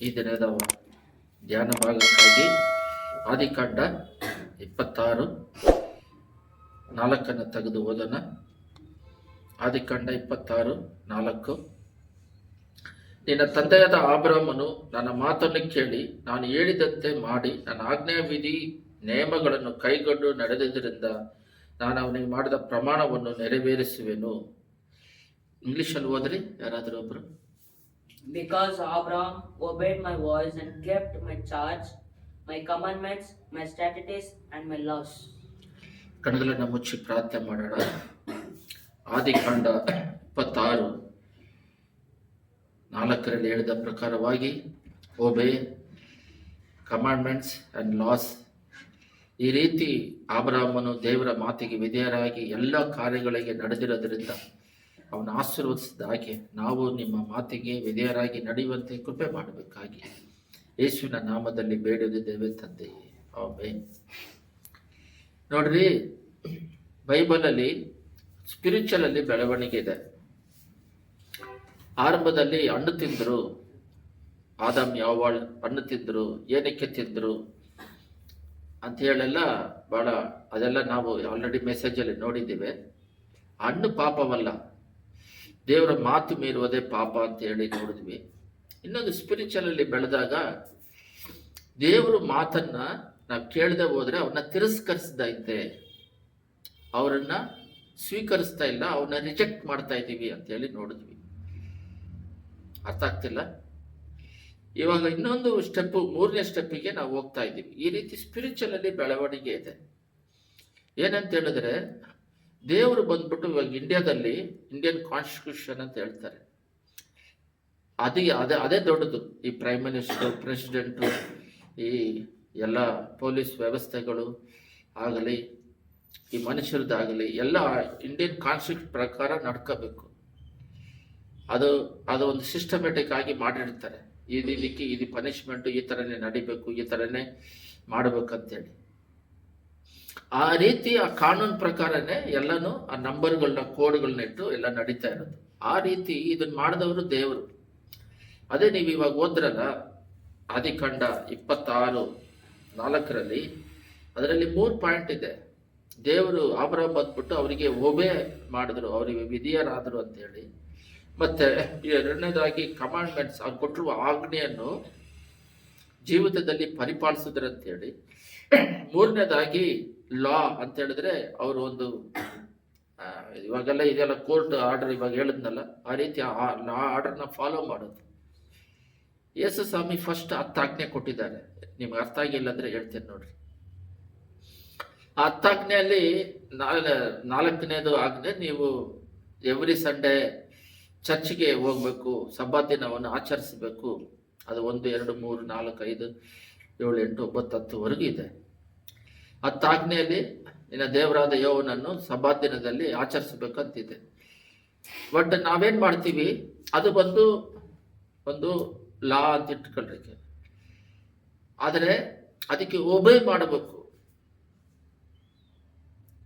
ಈ ದಿನದ ಧ್ಯಾನ ಭಾಗಕ್ಕಾಗಿ ಆದಿಕಾಂಡ 26:4 ತೆಗೆದು ಓದೋಣ. ಆದಿಕಾಂಡ 26:4. ನಿನ್ನ ತಂದೆಯಾದ ಅಬ್ರಹಾಮನು ನನ್ನ ಮಾತನ್ನು ಕೇಳಿ ನಾನು ಹೇಳಿದಂತೆ ಮಾಡಿ ನನ್ನ ಆಜ್ಞಾ ವಿಧಿ ನೇಮಗಳನ್ನು ಕೈಗೊಂಡು ನಡೆದುದರಿಂದ ನಾನು ಅವನಿಗೆ ಮಾಡಿದ ಪ್ರಮಾಣವನ್ನು ನೆರವೇರಿಸುವೆನು. ಇಂಗ್ಲಿಷಲ್ಲಿ ಓದ್ರಿ ಯಾರಾದರೂ ಒಬ್ರು. Because Abraham obeyed my voice and kept my charge, my commandments, my statutes and my laws. ಕಣ್ಣುಗಳನ್ನು ಮುಚ್ಚಿ ಪ್ರಾರ್ಥನೆ ಮಾಡೋಣ. ಆದಿಕಾಂಡ 26:4 ಹೇಳಿದ ಪ್ರಕಾರವಾಗಿ ಒಬೇ ಕಮಾಂಡ್ಮೆಂಟ್ಸ್ ಅಂಡ್ ಲಾಸ್, ಈ ರೀತಿ ಅಬ್ರಹಾಮನು ದೇವರ ಮಾತಿಗೆ ವಿಧೇಯರಾಗಿ ಎಲ್ಲ ಕಾರ್ಯಗಳಿಗೆ ನಡೆದಿರೋದ್ರಿಂದ ಅವನು ಆಶೀರ್ವದಿಸಿದ ಹಾಗೆ ನಾವು ನಿಮ್ಮ ಮಾತಿಗೆ ವಿಧೇಯರಾಗಿ ನಡೆಯುವಂತೆ ಕೃಪೆ ಮಾಡಬೇಕಾಗಿ ಯೇಸುವಿನ ನಾಮದಲ್ಲಿ ಬೇಡಿದ್ದೇವೆ ತಂದೆಯೇ, ಆಮೆನ್. ನೋಡ್ರಿ, ಬೈಬಲಲ್ಲಿ ಸ್ಪಿರಿಚುವಲಲ್ಲಿ ಬೆಳವಣಿಗೆ ಇದೆ. ಆರಂಭದಲ್ಲಿ ಹಣ್ಣು ತಿಂದರು, ಆದಾಮ್ ಯಾವಾಳ್ ಹಣ್ಣು ತಿಂದರು, ಏನಕ್ಕೆ ತಿಂದರು ಅಂತ ಹೇಳೆಲ್ಲ ಭಾಳ ಅದೆಲ್ಲ ನಾವು ಆಲ್ರೆಡಿ ಮೆಸೇಜಲ್ಲಿ ನೋಡಿದ್ದೇವೆ. ಹಣ್ಣು ಪಾಪವಲ್ಲ, ದೇವರ ಮಾತು ಮೀರುವುದೇ ಪಾಪ ಅಂತ ಹೇಳಿ ನೋಡಿದ್ವಿ. ಇನ್ನೊಂದು ಸ್ಪಿರಿಚುವಲಲ್ಲಿ ಬೆಳೆದಾಗ ದೇವರು ಮಾತನ್ನ ನಾವು ಕೇಳದೆ ಹೋದ್ರೆ ಅವನ್ನ ತಿರಸ್ಕರಿಸ್ದೈತೆ, ಅವರನ್ನ ಸ್ವೀಕರಿಸ್ತಾ ಇಲ್ಲ, ಅವನ್ನ ರಿಜೆಕ್ಟ್ ಮಾಡ್ತಾ ಇದ್ದೀವಿ ಅಂತ ಹೇಳಿ ನೋಡಿದ್ವಿ. ಅರ್ಥ ಆಗ್ತಿಲ್ಲ? ಇವಾಗ ಇನ್ನೊಂದು ಸ್ಟೆಪ್, 3ನೇ ಸ್ಟೆಪ್ಪಿಗೆ ನಾವು ಹೋಗ್ತಾ ಇದ್ದೀವಿ. ಈ ರೀತಿ ಸ್ಪಿರಿಚುವಲಲ್ಲಿ ಬೆಳವಣಿಗೆ ಇದೆ. ಏನಂತ ಹೇಳಿದ್ರೆ, ದೇವರು ಬಂದ್ಬಿಟ್ಟು ಇವಾಗ ಇಂಡಿಯಾದಲ್ಲಿ ಇಂಡಿಯನ್ ಕಾನ್ಸ್ಟಿಟ್ಯೂಷನ್ ಅಂತ ಹೇಳ್ತಾರೆ. ಅದೇ ದೊಡ್ಡದು. ಈ ಪ್ರೈಮ್ ಮಿನಿಸ್ಟರ್, ಪ್ರೆಸಿಡೆಂಟು, ಈ ಎಲ್ಲ ಪೊಲೀಸ್ ವ್ಯವಸ್ಥೆಗಳು ಆಗಲಿ, ಈ ಮನುಷ್ಯರದ್ದಾಗಲಿ ಎಲ್ಲ ಇಂಡಿಯನ್ ಕಾನ್ಸ್ಟಿಟ್ಯೂಷನ್ ಪ್ರಕಾರ ನಡ್ಕೋಬೇಕು. ಅದು ಒಂದು ಸಿಸ್ಟಮೆಟಿಕ್ ಆಗಿ ಮಾಡಿರ್ತಾರೆ. ಇದಕ್ಕೆ ಇದು ಪನಿಷ್ಮೆಂಟು ಈ ಥರನೇ ನಡಿಬೇಕು, ಈ ಥರನೇ ಮಾಡಬೇಕಂತೇಳಿ. ಆ ರೀತಿ ಆ ಕಾನೂನು ಪ್ರಕಾರನೇ ಎಲ್ಲನೂ ಆ ನಂಬರ್ಗಳನ್ನ, ಕೋಡ್ಗಳನ್ನ ಇಟ್ಟು ಎಲ್ಲ ನಡೀತಾ ಇರೋದು. ಆ ರೀತಿ ಇದನ್ನ ಮಾಡಿದವರು ದೇವರು. ಅದೇ ನೀವು ಇವಾಗ ಓದ್ರಲ್ಲ ಆದಿಕಾಂಡ 26:4 ಅದರಲ್ಲಿ 3 ಪಾಯಿಂಟ್ ಇದೆ. ದೇವರು ಅಬ್ರಹಾಮ್ ಬಂದ್ಬಿಟ್ಟು ಅವರಿಗೆ ಒಬೇ ಮಾಡಿದ್ರು, ಅವರಿಗೆ ವಿಧಿಯರಾದರು ಅಂತೇಳಿ. ಮತ್ತೆ 2ನೇದಾಗಿ ಕಮಾಂಡ್ಮೆಂಟ್ಸ್, ಅವ್ರು ಕೊಟ್ಟಿರುವ ಆಜ್ಞೆಯನ್ನು ಜೀವಿತದಲ್ಲಿ ಪರಿಪಾಲಿಸಿದ್ರು ಅಂತೇಳಿ. 3ನೇದಾಗಿ ಲಾ ಅಂತ ಹೇಳಿದ್ರೆ ಅವರು ಒಂದು ಇವಾಗೆಲ್ಲ ಇದೆಲ್ಲ ಕೋರ್ಟ್ ಆರ್ಡರ್ ಇವಾಗ ಹೇಳಿದ್ನಲ್ಲ, ಆ ರೀತಿ ಆ ಲಾ ಆರ್ಡರ್ನ ಫಾಲೋ ಮಾಡೋದು. ಯೇಸು ಸ್ವಾಮಿ ಫಸ್ಟ್ 10 ಆಜ್ಞೆ ಕೊಟ್ಟಿದ್ದಾರೆ. ನಿಮ್ಗೆ ಅರ್ಥ ಆಗಿಲ್ಲ ಅಂದ್ರೆ ಹೇಳ್ತೇನೆ ನೋಡ್ರಿ. ಆ 10 ಆಜ್ಞೆಯಲ್ಲಿ 4ನೇದು ಆಜ್ಞೆ, ನೀವು ಎವ್ರಿ ಸಂಡೇ ಚರ್ಚ್ಗೆ ಹೋಗ್ಬೇಕು, ಸಬ್ಬತ್ ದಿನವನ್ನು ಆಚರಿಸಬೇಕು. ಅದು 1, 2, 3, 4, 5, 7, 8, 9, 10ವರೆಗೂ ಇದೆ. 10 ಆಜ್ಞೆಯಲ್ಲಿ ನಿನ್ನ ದೇವರಾದ ಯೆಹೋವನನ್ನು ಸಬ್ಬತ್ ದಿನದಲ್ಲಿ ಆಚರಿಸಬೇಕಂತಿದೆ. ಬಟ್ ನಾವೇನ್ ಮಾಡ್ತೀವಿ, ಅದು ಬಂದು ಒಂದು ಲಾ ಅಂತ ಇಟ್ಕೊಳ್ರಿ. ಆದರೆ ಅದಕ್ಕೆ ಒಬೇ ಮಾಡಬೇಕು.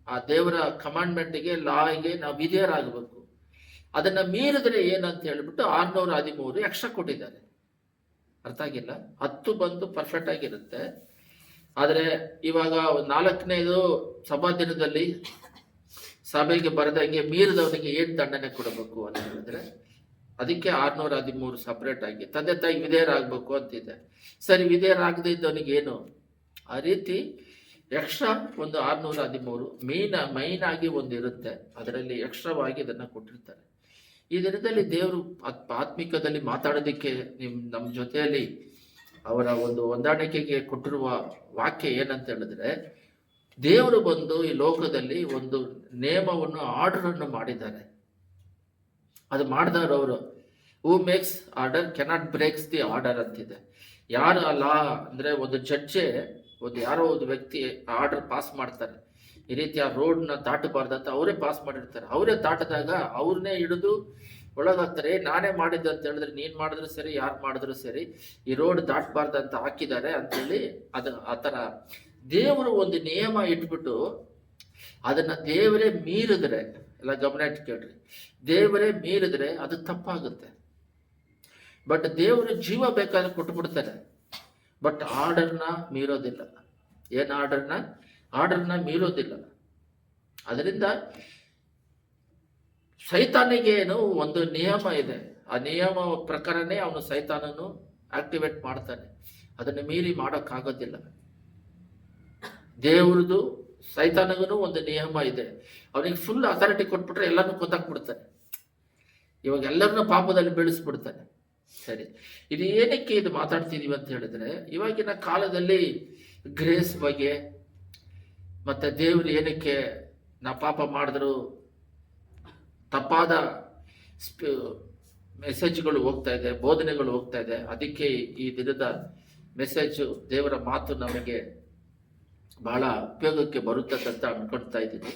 ಆ ದೇವರ ಕಮಾಂಡ್ಮೆಂಟ್ಗೆ, ಲಾಗೆ ನಾವು ವಿಧೇಯರಾಗಬೇಕು. ಅದನ್ನ ಮೀರಿದ್ರೆ ಏನಂತ ಹೇಳ್ಬಿಟ್ಟು 613 ಎಕ್ಸ್ಟ್ರಾ ಕೊಟ್ಟಿದ್ದಾರೆ. ಅರ್ಥ ಆಗಿಲ್ಲ? 10 ಬಂದು ಪರ್ಫೆಕ್ಟ್ ಆಗಿರುತ್ತೆ. ಆದರೆ ಇವಾಗ 4ನೇದು ಸಭಾ ದಿನದಲ್ಲಿ ಸಭೆಗೆ ಬರದಂಗೆ ಮೀರಿದವನಿಗೆ ಏನು ದಂಡನೆ ಕೊಡಬೇಕು ಅಂತ ಹೇಳಿದ್ರೆ ಅದಕ್ಕೆ 613 ಸಪ್ರೇಟ್ ಆಗಿ ತಂದೆ ತಾಯಿ ವಿಧೇಯರಾಗಬೇಕು ಅಂತಿದೆ. ಸರಿ, ವಿಧೇಯರಾಗದೇ ಇದ್ದವನಿಗೆ ಏನು? ಆ ರೀತಿ ಎಕ್ಸ್ಟ್ರಾ ಒಂದು 613 ಮೈನ್ ಆಗಿ ಒಂದು ಇರುತ್ತೆ. ಅದರಲ್ಲಿ ಎಕ್ಸ್ಟ್ರಾವಾಗಿ ಇದನ್ನ ಕೊಟ್ಟಿರ್ತಾರೆ. ಈ ದಿನದಲ್ಲಿ ದೇವರು ಆತ್ಮಿಕದಲ್ಲಿ ಮಾತಾಡೋದಕ್ಕೆ ನಮ್ಮ ಜೊತೆಯಲ್ಲಿ ಅವರ ಒಂದು ಹೊಂದಾಣಿಕೆಗೆ ಕೊಟ್ಟಿರುವ ವಾಕ್ಯ ಏನಂತ ಹೇಳಿದ್ರೆ, ದೇವರು ಬಂದು ಈ ಲೋಕದಲ್ಲಿ ಒಂದು ನೇಮವನ್ನು, ಆರ್ಡರ್ ಅನ್ನು ಮಾಡಿದ್ದಾರೆ. ಅದು ಮಾಡಿದವರು ಅವರು. Who makes order cannot breaks the order ಅಂತಿದೆ. ಯಾರು ಆ ಲಾ ಅಂದ್ರೆ, ಒಂದು ಜಡ್ಜೆ ಯಾರೋ ಒಂದು ವ್ಯಕ್ತಿ ಆರ್ಡರ್ ಪಾಸ್ ಮಾಡ್ತಾರೆ, ಈ ರೀತಿ ಆ ರೋಡ್ನ ದಾಟಬಾರ್ದಂತ ಅವರೇ ಪಾಸ್ ಮಾಡಿರ್ತಾರೆ. ಅವರೇ ದಾಟಿದಾಗ ಅವ್ರನ್ನೇ ಹಿಡಿದು ಒಳಗಾಗ್ತಾರೆ. ನಾನೇ ಮಾಡಿದ್ದೆ ಅಂತ ಹೇಳಿದ್ರೆ, ನೀನ್ ಮಾಡಿದ್ರು ಸರಿ, ಯಾರು ಮಾಡಿದ್ರು ಸರಿ, ಈ ರೋಡ್ ದಾಟಬಾರ್ದಂತ ಹಾಕಿದ್ದಾರೆ ಅಂತೇಳಿ. ಅದು ಆ ಥರ ದೇವರು ಒಂದು ನಿಯಮ ಇಟ್ಬಿಟ್ಟು ಅದನ್ನ ದೇವರೇ ಮೀರಿದ್ರೆ, ಎಲ್ಲ ಗಮನ ಇಟ್ಟು ಕೇಳ್ರಿ, ದೇವರೇ ಮೀರಿದ್ರೆ ಅದು ತಪ್ಪಾಗುತ್ತೆ. ಬಟ್ ದೇವರು ಜೀವ ಬೇಕಾದ್ರೆ ಕೊಟ್ಬಿಡ್ತಾರೆ, ಬಟ್ ಆರ್ಡರ್ನ ಮೀರೋದಿಲ್ಲ. ಏನು ಆರ್ಡರ್ನ ಮೀರೋದಿಲ್ಲ. ಅದರಿಂದ ಸೈತಾನಿಗೆ ಏನು ಒಂದು ನಿಯಮ ಇದೆ, ಆ ನಿಯಮ ಪ್ರಕಾರನೇ ಅವನು ಸೈತಾನನು ಆಕ್ಟಿವೇಟ್ ಮಾಡ್ತಾನೆ. ಅದನ್ನು ಮೀರಿ ಮಾಡೋಕ್ಕಾಗೋದಿಲ್ಲ. ದೇವ್ರದ್ದು ಸೈತಾನಗೂ ಒಂದು ನಿಯಮ ಇದೆ. ಅವನಿಗೆ ಫುಲ್ ಅಥಾರಿಟಿ ಕೊಟ್ಬಿಟ್ರೆ ಎಲ್ಲರನ್ನೂ ಕೊಂದಾಕ್ಬಿಡ್ತಾನೆ. ಇವಾಗ ಎಲ್ಲರನ್ನೂ ಪಾಪದಲ್ಲಿ ಬೆಳೆಸ್ಬಿಡ್ತಾನೆ. ಸರಿ, ಇದು ಏನಕ್ಕೆ ಇದು ಮಾತಾಡ್ತಿದೀವಿ ಅಂತ ಹೇಳಿದ್ರೆ, ಇವಾಗಿನ ಕಾಲದಲ್ಲಿ ಗ್ರೇಸ್ ಬಗ್ಗೆ ಮತ್ತೆ ದೇವ್ರು ಏನಕ್ಕೆ ನಾ ಪಾಪ ಮಾಡಿದ್ರು ತಪ್ಪಾದ ಮೆಸೇಜ್ಗಳು ಹೋಗ್ತಾ ಇದೆ, ಬೋಧನೆಗಳು ಹೋಗ್ತಾ ಇದೆ. ಅದಕ್ಕೆ ಈ ದಿನದ ಮೆಸೇಜ್, ದೇವರ ಮಾತು ನಮಗೆ ಬಹಳ ಉಪಯೋಗಕ್ಕೆ ಬರುತ್ತದೆ ಅಂತ ಅನ್ಕೊಳ್ತಾ ಇದ್ದೀನಿ.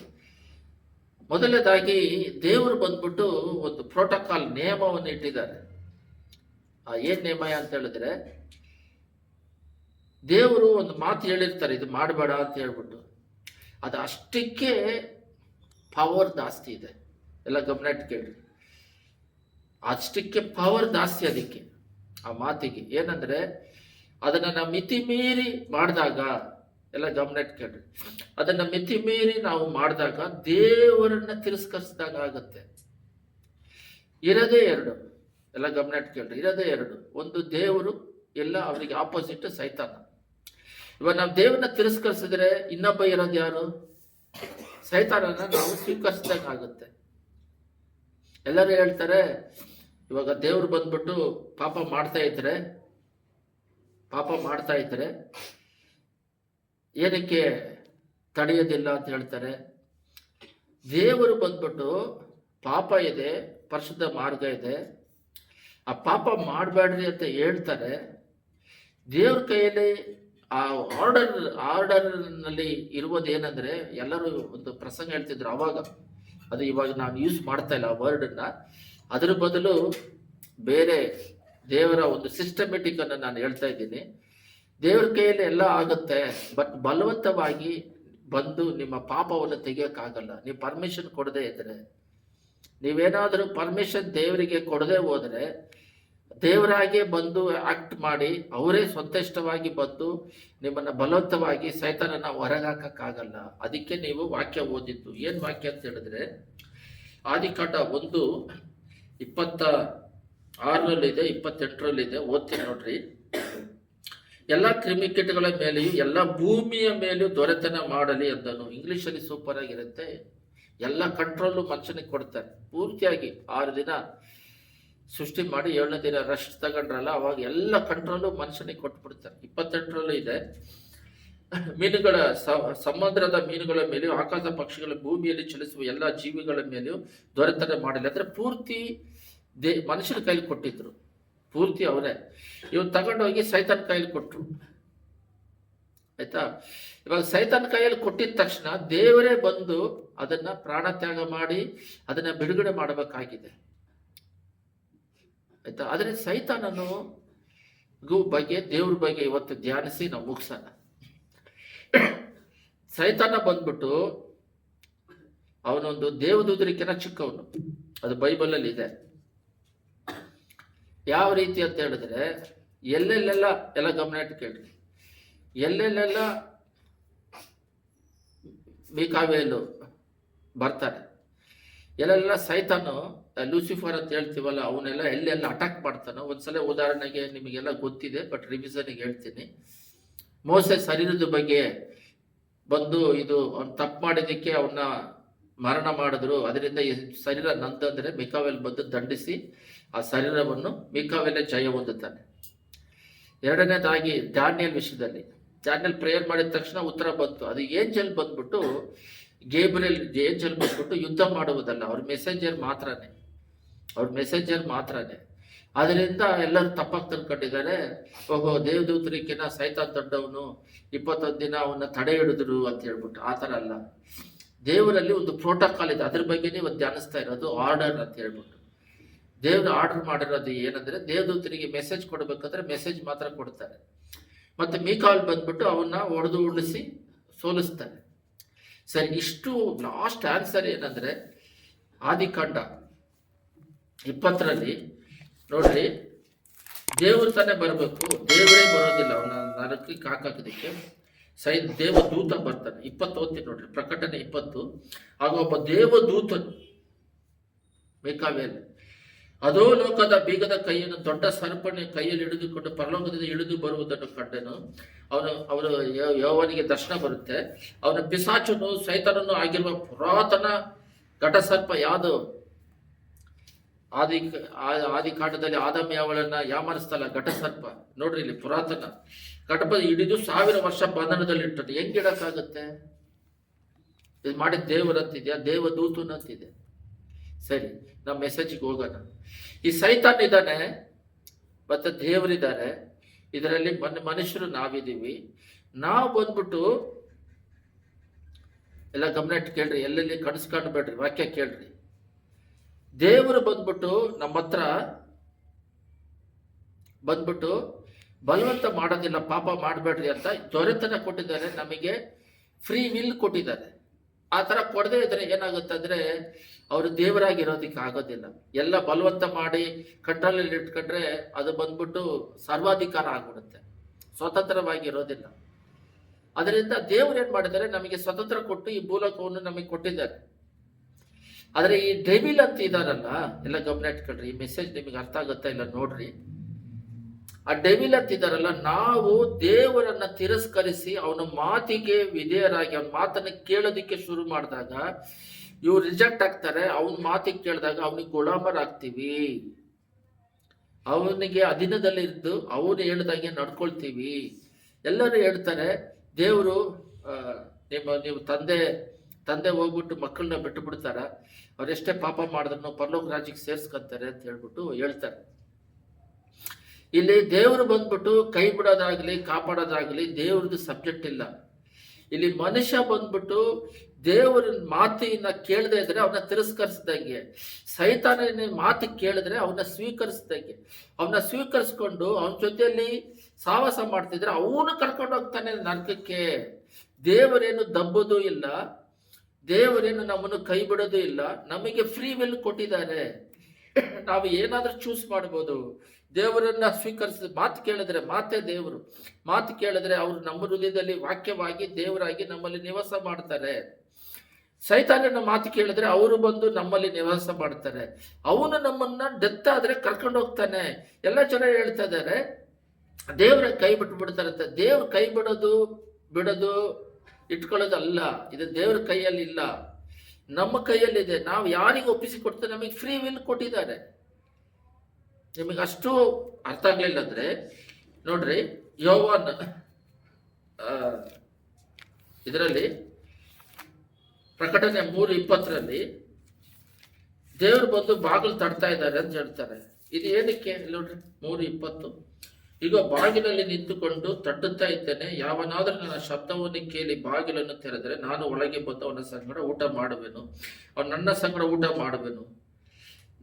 ಮೊದಲನೇದಾಗಿ ದೇವರು ಬಂದ್ಬಿಟ್ಟು ಒಂದು ಪ್ರೋಟೋಕಾಲ್, ನಿಯಮವನ್ನು ಇಟ್ಟಿದ್ದಾರೆ. ಏನ್ ನಿಯಮ ಅಂತ ಹೇಳಿದ್ರೆ, ದೇವರು ಒಂದು ಮಾತು ಹೇಳಿರ್ತಾರೆ, ಇದು ಮಾಡಬೇಡ ಅಂತ ಹೇಳ್ಬಿಟ್ಟು, ಅದು ಅಷ್ಟಕ್ಕೆ ಪವರ್ ಜಾಸ್ತಿ ಇದೆ. ಎಲ್ಲ ಗಮನ ಇಟ್ಟು ಕೇಳಿ, ಅಷ್ಟಕ್ಕೆ ಪವರ್ ಜಾಸ್ತಿ ಅದಕ್ಕೆ, ಆ ಮಾತಿಗೆ. ಏನಂದ್ರೆ ಅದನ್ನ ನಾವು ಮಿತಿ ಮೀರಿ ಮಾಡಿದಾಗ, ಎಲ್ಲ ಗಮನ ಇಟ್ಟು ಕೇಳ್ರಿ, ಅದನ್ನ ಮಿತಿ ಮೀರಿ ನಾವು ಮಾಡಿದಾಗ ದೇವರನ್ನ ತಿರಸ್ಕರಿಸಿದಾಗ ಆಗುತ್ತೆ. ಇರೋದೇ ಎರಡು, ಎಲ್ಲ ಗಮನ ಇಟ್ಟು ಕೇಳ್ರಿ, ಇರೋದೇ ಎರಡು. ಒಂದು ದೇವರು, ಎಲ್ಲ ಅವರಿಗೆ ಆಪೋಸಿಟ್ ಸೈತಾನ. ಇವಾಗ ನಾವು ದೇವರನ್ನ ತಿರಸ್ಕರಿಸಿದ್ರೆ ಇನ್ನೊಬ್ಬ ಇರೋದು ಯಾರು? ಸೈತಾನನ ನಾವು ಸ್ವೀಕರಿಸಿದಾಗ ಆಗುತ್ತೆ. ಎಲ್ಲರೂ ಹೇಳ್ತಾರೆ, ಇವಾಗ ದೇವ್ರು ಬಂದ್ಬಿಟ್ಟು ಪಾಪ ಮಾಡ್ತಾ ಇದ್ರೆ ಏನಕ್ಕೆ ತಡೆಯೋದಿಲ್ಲ ಅಂತ ಹೇಳ್ತಾರೆ. ದೇವರು ಬಂದ್ಬಿಟ್ಟು ಪಾಪ ಇದೆ, ಪರಿಶುದ್ಧ ಮಾರ್ಗ ಇದೆ, ಆ ಪಾಪ ಮಾಡಬೇಡ್ರಿ ಅಂತ ಹೇಳ್ತಾರೆ. ದೇವ್ರ ಕೈಯಲ್ಲಿ ಆ ಆರ್ಡರ್ನಲ್ಲಿ ಇರುವುದು ಏನಂದ್ರೆ, ಎಲ್ಲರೂ ಒಂದು ಪ್ರಸಂಗ ಹೇಳ್ತಿದ್ರು ಅವಾಗ, ಅದು ಇವಾಗ ನಾನು ಯೂಸ್ ಮಾಡ್ತಾ ಇಲ್ಲ ಆ ವರ್ಡನ್ನ. ಅದರ ಬದಲು ಬೇರೆ ದೇವರ ಒಂದು ಸಿಸ್ಟಮೆಟಿಕ್ ಅನ್ನು ನಾನು ಹೇಳ್ತಾ ಇದ್ದೀನಿ. ದೇವ್ರ ಕೈಯಲ್ಲಿ ಎಲ್ಲ ಆಗುತ್ತೆ, ಬಟ್ ಬಲವಂತವಾಗಿ ಬಂದು ನಿಮ್ಮ ಪಾಪವನ್ನು ತೆಗಿಯೋಕ್ಕಾಗಲ್ಲ. ನೀವು ಪರ್ಮಿಷನ್ ಕೊಡದೇ ಇದ್ರೆ, ನೀವೇನಾದರೂ ಪರ್ಮಿಷನ್ ದೇವರಿಗೆ ಕೊಡದೆ ಹೋದರೆ, ದೇವರಾಗೆ ಬಂದು ಆಕ್ಟ್ ಮಾಡಿ ಅವರೇ ಸ್ವಂತಷ್ಟವಾಗಿ ಬಂದು ನಿಮ್ಮನ್ನ ಬಲವಂತವಾಗಿ ಸೈತಾನನ ಹೊರಗಾಕಕ್ಕಾಗಲ್ಲ. ಅದಕ್ಕೆ ನೀವು ವಾಕ್ಯ ಓದಿದ್ದು. ಏನ್ ವಾಕ್ಯ ಅಂತ ಹೇಳಿದ್ರೆ, ಆದಿಕಾಂಡ 1:26 28 ಓದ್ತೀನಿ ನೋಡ್ರಿ. ಎಲ್ಲ ಕ್ರಿಮಿಕೀಟಗಳ ಮೇಲೆಯೂ ಎಲ್ಲ ಭೂಮಿಯ ಮೇಲೆಯೂ ದೊರೆತನ ಮಾಡಲಿ ಅಂದನು. ಇಂಗ್ಲಿಷಲ್ಲಿ ಸೂಪರ್ ಆಗಿರುತ್ತೆ. ಎಲ್ಲ ಕಂಟ್ರೋಲು ಮನುಷ್ಯನಿಗೆ ಕೊಡ್ತಾರೆ ಪೂರ್ತಿಯಾಗಿ. 6 ದಿನ ಸೃಷ್ಟಿ ಮಾಡಿ 7ನೇ ದಿನ ರೆಸ್ಟ್ ತಗೊಂಡ್ರಲ್ಲ, ಅವಾಗ ಎಲ್ಲ ಕಂಟ್ರೋಲು ಮನುಷ್ಯನಿಗೆ ಕೊಟ್ಬಿಡ್ತಾರೆ. 28 ಇದೆ, ಮೀನುಗಳ ಸಮುದ್ರದ ಮೀನುಗಳ ಮೇಲೆಯೂ ಆಕಾಶ ಪಕ್ಷಿಗಳ ಭೂಮಿಯಲ್ಲಿ ಚಲಿಸುವ ಎಲ್ಲ ಜೀವಿಗಳ ಮೇಲೆಯೂ ದೊರೆತನ ಮಾಡಲಿ. ಅಂದ್ರೆ ಪೂರ್ತಿ ಮನುಷ್ಯನ ಕೈಲಿ ಕೊಟ್ಟಿದ್ರು, ಪೂರ್ತಿ ಅವರೇ. ಇವ್ರು ತಗೊಂಡೋಗಿ ಸೈತಾನ್ ಕೈಲಿ ಕೊಟ್ರು. ಆಯ್ತಾ? ಇವಾಗ ಸೈತಾನ್ ಕೈಯಲ್ಲಿ ಕೊಟ್ಟಿದ ತಕ್ಷಣ ದೇವರೇ ಬಂದು ಅದನ್ನ ಪ್ರಾಣ ತ್ಯಾಗ ಮಾಡಿ ಅದನ್ನ ಬಿಡುಗಡೆ ಮಾಡಬೇಕಾಗಿದೆ. ಆಯ್ತಾ? ಆದ್ರೆ ಸೈತಾನನು ಬಗ್ಗೆ, ದೇವ್ರ ಬಗ್ಗೆ ಇವತ್ತು ಧ್ಯಾನಿಸಿ ನಾವು ಮುಗಿಸೋಣ. ಸೈತಾನ ಬಂದ್ಬಿಟ್ಟು ಅವನೊಂದು ದೇವದೂತರಿಗಿಂತ ಚಿಕ್ಕವನು. ಅದು ಬೈಬಲಲ್ಲಿ ಇದೆ. ಯಾವ ರೀತಿ ಅಂತ ಹೇಳಿದ್ರೆ, ಎಲ್ಲೆಲ್ಲೆಲ್ಲ, ಎಲ್ಲ ಗಮನ ಇಟ್ಟು ಕೇಳ್ರಿ, ಎಲ್ಲೆಲ್ಲೆಲ್ಲ ಮಿಕಾವೇಲು ಬರ್ತಾರೆ, ಎಲ್ಲೆಲ್ಲ ಸೈತಾನು, ಲೂಸಿಫರ್ ಅಂತ ಹೇಳ್ತೀವಲ್ಲ, ಅವನ್ನೆಲ್ಲ ಎಲ್ಲೆಲ್ಲ ಅಟ್ಯಾಕ್ ಮಾಡ್ತಾನೋ. ಒಂದ್ಸಲ ಉದಾಹರಣೆಗೆ ನಿಮಗೆಲ್ಲ ಗೊತ್ತಿದೆ, ಬಟ್ ರಿವಿಷನ್ಗೆ ಹೇಳ್ತೀನಿ. ಮೋಸೆ ಶರೀರದ ಬಗ್ಗೆ ಬಂದು, ಇದು ಅವ್ನು ತಪ್ಪು ಮಾಡಿದ್ದಕ್ಕೆ ಅವನ್ನ ಮರಣ ಮಾಡಿದ್ರು, ಅದರಿಂದ ಈ ಶರೀರ ನಂತಂದ್ರೆ ಮಿಕಾವೇಲ್ ಬಂದು ದಂಡಿಸಿ ಆ ಶರೀರವನ್ನು ಮಿಕಾವೇಲೆ ಜಯ ಹೊಂದುತ್ತಾನೆ. ಎರಡನೇದಾಗಿ ದಾನಿಯಲ್ ವಿಷಯದಲ್ಲಿ, ದಾನಿಯಲ್ ಪ್ರೇಯರ್ ಮಾಡಿದ ತಕ್ಷಣ ಉತ್ತರ ಬಂತು. ಅದು ಏಂಜಲ್ ಬಂದ್ಬಿಟ್ಟು, ಗೇಬ್ರಿಯಲ್ ಏಂಜಲ್ ಬಂದ್ಬಿಟ್ಟು ಯುದ್ಧ ಮಾಡುವುದಲ್ಲ, ಅವ್ರ ಮೆಸೆಂಜರ್ ಮಾತ್ರನೇ. ಅದರಿಂದ ಎಲ್ಲರೂ ತಪ್ಪಾಗಿ ತಿಳ್ಕೊಂಡಿದ್ದಾರೆ. ಓಹೋ, ದೇವದೂತರಿಗಿನ ಸೈತಾನ್ ದೊಡ್ಡವನು, 21 ದಿನ ಅವನ್ನ ತಡೆ ಹಿಡಿದ್ರು ಅಂತ ಹೇಳ್ಬಿಟ್ಟು. ಆ ಥರ ಅಲ್ಲ. ದೇವರಲ್ಲಿ ಒಂದು ಪ್ರೋಟೋಕಾಲ್ ಇದೆ, ಅದ್ರ ಬಗ್ಗೆನೇ ಇವತ್ತು ಧ್ಯಾನಿಸ್ತಾ ಇರೋದು, ಆರ್ಡರ್ ಅಂತ ಹೇಳ್ಬಿಟ್ಟು. ದೇವರು ಆರ್ಡರ್ ಮಾಡಿರೋದು ಏನಂದ್ರೆ, ದೇವದೂತರಿಗೆ ಮೆಸೇಜ್ ಕೊಡ್ಬೇಕಾದ್ರೆ ಮೆಸೇಜ್ ಮಾತ್ರ ಕೊಡ್ತಾರೆ. ಮತ್ತೆ ಮೀಕಾಲ್ ಬಂದ್ಬಿಟ್ಟು ಅವನ್ನ ಹೊಡೆದು ಉಳಿಸಿ ಸೋಲಿಸ್ತಾರೆ. ಸರಿ, ಇಷ್ಟು ಲಾಸ್ಟ್ ಆನ್ಸರ್ ಏನಂದ್ರೆ, ಆದಿಕಾಂಡ 20 ನೋಡ್ರಿ, ದೇವ್ರ ತಾನೇ ಬರಬೇಕು, ದೇವರೇ ಬರೋದಿಲ್ಲ. ಅವನ ನರಕಕ್ಕೆ ಹಾಕೋದಕ್ಕೆ ದೇವದೂತ ಬರ್ತಾನೆ. 20 ಓದ್ತೀನಿ ನೋಡ್ರಿ, ಪ್ರಕಟಣೆ 20. ಆಗ ಒಬ್ಬ ದೇವದೂತನು ಮಿಕಾವೇಲ್ ಅದೋ ಲೋಕದ ಬೀಗದ ಕೈಯನ್ನು ದೊಡ್ಡ ಸರ್ಪಣೆ ಕೈಯಲ್ಲಿ ಹಿಡಿದುಕೊಂಡು ಪರಲೋಕದಿಂದ ಇಳಿದು ಬರುವುದನ್ನು ಕಂಡನು. ಅವನು ಯೆಹೋವನಿಗೆ ದರ್ಶನ ಬರುತ್ತೆ. ಅವನ ಪಿಶಾಚನು ಸೈತಾನನು ಆಗಿರುವ ಪುರಾತನ ಘಟಸರ್ಪ ಯಾವುದು? ಆದಿ ಕಾಂಡದಲ್ಲಿ ಆದಾಮ ಯಾವಳನ್ನ ಯಾಮರಿಸ್ತಲ್ಲ ಘಟಸರ್ಪ. ನೋಡ್ರಿ ಇಲ್ಲಿ ಪುರಾತನ ಘಟಪ ಹಿಡಿದು 1000 ವರ್ಷ ಬಂಧನದಲ್ಲಿ ಇಟ್ಟದ್ದು. ಹೆಂಗಿಡಕ್ಕಾಗುತ್ತೆ? ಇದು ಮಾಡಿದ ದೇವರಂತಿದ್ಯಾ? ದೇವದೂತನಂತಿದೆ. ಸರಿ, ನಮ್ಮ ಮೆಸೇಜ್ಗೆ ಹೋಗೋಣ. ಈ ಸೈತಾನ್ ಇದ್ದಾನೆ ಮತ್ತೆ ದೇವರಿದ್ದಾರೆ. ಇದರಲ್ಲಿ ಮನುಷ್ಯರು ನಾವಿದ್ದೀವಿ. ನಾವು ಬಂದ್ಬಿಟ್ಟು ಎಲ್ಲ ಗಮನ ಇಟ್ಟು ಕೇಳ್ರಿ, ಎಲ್ಲೆಲ್ಲಿ ಕನಸ್ಕೊಂಡು ಬೇಡ್ರಿ, ವಾಕ್ಯ ಕೇಳ್ರಿ. ದೇವರು ಬಂದ್ಬಿಟ್ಟು ನಮ್ಮ ಹತ್ರ ಬಂದ್ಬಿಟ್ಟು ಬಲವಂತ ಮಾಡೋದಿಲ್ಲ, ಪಾಪ ಮಾಡಬೇಡ್ರಿ ಅಂತ ದೊರೆತನ ಕೊಟ್ಟಿದ್ದಾರೆ, ನಮಗೆ ಫ್ರೀ ವಿಲ್ ಕೊಟ್ಟಿದ್ದಾರೆ. ಆ ಥರ ಕೊಡದೇ ಇದ್ರೆ ಏನಾಗುತ್ತೆ ಅಂದರೆ ಅವರು ದೇವರಾಗಿರೋದಕ್ಕೆ ಆಗೋದಿಲ್ಲ. ಎಲ್ಲ ಬಲವಂತ ಮಾಡಿ ಕಂಟ್ರೋಲಲ್ಲಿ ಇಟ್ಕೊಂಡ್ರೆ ಅದು ಬಂದ್ಬಿಟ್ಟು ಸರ್ವಾಧಿಕಾರ ಆಗ್ಬಿಡುತ್ತೆ, ಸ್ವತಂತ್ರವಾಗಿರೋದಿಲ್ಲ. ಅದರಿಂದ ದೇವರು ಏನು ಮಾಡಿದ್ದಾರೆ, ನಮಗೆ ಸ್ವತಂತ್ರ ಕೊಟ್ಟು ಈ ಭೂಲೋಕವನ್ನು ನಮಗೆ ಕೊಟ್ಟಿದ್ದಾರೆ. ಆದರೆ ಈ ಡೆವಿಲ್ ಅಂತ ಇದಾರಲ್ಲ, ಎಲ್ಲ ಗಮನ ಇಟ್ಕೊಳ್ರಿ, ಈ ಮೆಸೇಜ್ ನಿಮಗೆ ಅರ್ಥ ಆಗುತ್ತಾ ಇಲ್ಲ ನೋಡ್ರಿ. ಆ ಡೆವಿಲ್ ಅಂತ ಇದಾರಲ್ಲ, ನಾವು ದೇವರನ್ನ ತಿರಸ್ಕರಿಸಿ ಅವನ ಮಾತಿಗೆ ವಿಧೇಯರಾಗಿ ಅವನ ಮಾತನ್ನ ಕೇಳೋದಿಕ್ಕೆ ಶುರು ಮಾಡಿದಾಗ ಇವ್ರು ರಿಜೆಕ್ಟ್ ಆಗ್ತಾರೆ. ಅವನ ಮಾತಿಗೆ ಕೇಳಿದಾಗ ಅವನಿಗೆ ಗುಲಾಮರಾಗ್ತೀವಿ, ಅವನಿಗೆ ಅಧೀನದಲ್ಲಿ ಇದ್ದು ಅವನು ಹೇಳ್ದಂಗೆ ನಡ್ಕೊಳ್ತೀವಿ. ಎಲ್ಲರೂ ಹೇಳ್ತಾರೆ ದೇವರು ನೀವು ತಂದೆ ಹೋಗ್ಬಿಟ್ಟು ಮಕ್ಕಳನ್ನ ಬಿಟ್ಟು ಬಿಡ್ತಾರ, ಅವರೆಷ್ಟೇ ಪಾಪ ಮಾಡಿದ್ರು ಪರಲೋಕ ರಾಜ್ಯಕ್ಕೆ ಸೇರ್ಸ್ಕೊಂತಾರೆ ಅಂತ ಹೇಳ್ಬಿಟ್ಟು ಹೇಳ್ತಾರೆ. ಇಲ್ಲಿ ದೇವರು ಬಂದ್ಬಿಟ್ಟು ಕೈ ಬಿಡೋದಾಗ್ಲಿ ಕಾಪಾಡೋದಾಗ್ಲಿ ದೇವ್ರದ್ದು ಸಬ್ಜೆಕ್ಟ್ ಇಲ್ಲ. ಇಲ್ಲಿ ಮನುಷ್ಯ ಬಂದ್ಬಿಟ್ಟು ದೇವರ ಮಾತಿನ ಕೇಳದೆ ಇದ್ರೆ ಅವನ್ನ ತಿರಸ್ಕರಿಸಿದಂಗೆ, ಸೈತಾನ ಮಾತು ಕೇಳಿದ್ರೆ ಅವನ್ನ ಸ್ವೀಕರಿಸಿದಂಗೆ. ಅವನ್ನ ಸ್ವೀಕರಿಸ್ಕೊಂಡು ಅವನ ಜೊತೆಯಲ್ಲಿ ಸಾವಾಸ ಮಾಡ್ತಿದ್ರೆ ಅವನು ಕರ್ಕೊಂಡು ಹೋಗ್ತಾನೆ ನರಕಕ್ಕೆ. ದೇವರೇನು ದಬ್ಬೋದು ಇಲ್ಲ, ದೇವರೇನು ನಮ್ಮನ್ನು ಕೈ ಬಿಡೋದು ಇಲ್ಲ. ನಮಗೆ ಫ್ರೀ ವಿಲ್ ಕೊಟ್ಟಿದ್ದಾರೆ, ನಾವು ಏನಾದ್ರೂ ಚೂಸ್ ಮಾಡ್ಬೋದು. ದೇವರನ್ನ ಸ್ವೀಕರಿಸಿದ ಮಾತು ಕೇಳಿದ್ರೆ ಮಾತೇ ದೇವರು. ಮಾತು ಕೇಳಿದ್ರೆ ಅವರು ನಮ್ಮ ಹೃದಯದಲ್ಲಿ ವಾಕ್ಯವಾಗಿ ದೇವರಾಗಿ ನಮ್ಮಲ್ಲಿ ನಿವಾಸ ಮಾಡ್ತಾರೆ. ಸೈತಾನನ ಮಾತು ಕೇಳಿದ್ರೆ ಅವರು ಬಂದು ನಮ್ಮಲ್ಲಿ ನಿವಾಸ ಮಾಡ್ತಾರೆ. ಅವನು ನಮ್ಮನ್ನ ಡೆತ್ ಆದ್ರೆ ಕರ್ಕೊಂಡು ಹೋಗ್ತಾನೆ. ಎಲ್ಲ ಜನ ಹೇಳ್ತಾ ಇದ್ದಾರೆ ದೇವರ ಕೈ ಬಿಟ್ಟು ಬಿಡ್ತಾರಂತೆ. ದೇವ್ರ ಕೈ ಬಿಡೋದು ಇಟ್ಕೊಳ್ಳೋದು ಅಲ್ಲ, ಇದು ದೇವ್ರ ಕೈಯಲ್ಲಿ ಇಲ್ಲ, ನಮ್ಮ ಕೈಯಲ್ಲಿದೆ. ನಾವು ಯಾರಿಗೆ ಒಪ್ಪಿಸಿ ಕೊಡ್ತೇವೆ, ನಮಗೆ ಫ್ರೀ ವಿಲ್ ಕೊಟ್ಟಿದ್ದಾರೆ. ನಿಮಗೆ ಅಷ್ಟು ಅರ್ಥ ಆಗ್ಲಿಲ್ಲ ಅಂದ್ರೆ ನೋಡ್ರಿ, ಯೋವಾನ್ ಇದರಲ್ಲಿ ಪ್ರಕಟಣೆ 3:20 ದೇವರು ಬಂದು ಬಾಗಿಲು ತಡ್ತಾ ಇದ್ದಾರೆ ಅಂತ ಹೇಳ್ತಾರೆ. ಇದು ಏನಕ್ಕೆ ನೋಡ್ರಿ, 3:20 ಈಗ ಬಾಗಿಲಲ್ಲಿ ನಿಂತುಕೊಂಡು ತಟ್ಟುತ್ತಾ ಇದ್ದೇನೆ, ಯಾವನಾದ್ರೂ ನನ್ನ ಶಬ್ದವನ್ನು ಕೇಳಿ ಬಾಗಿಲನ್ನು ತೆರೆದರೆ ನಾನು ಒಳಗೆ ಬಂದು ಅವನ ಸಂಗಡ ಊಟ ಮಾಡುವೆನು, ಅವನು ನನ್ನ ಸಂಗಡ ಊಟ ಮಾಡುವೆನು.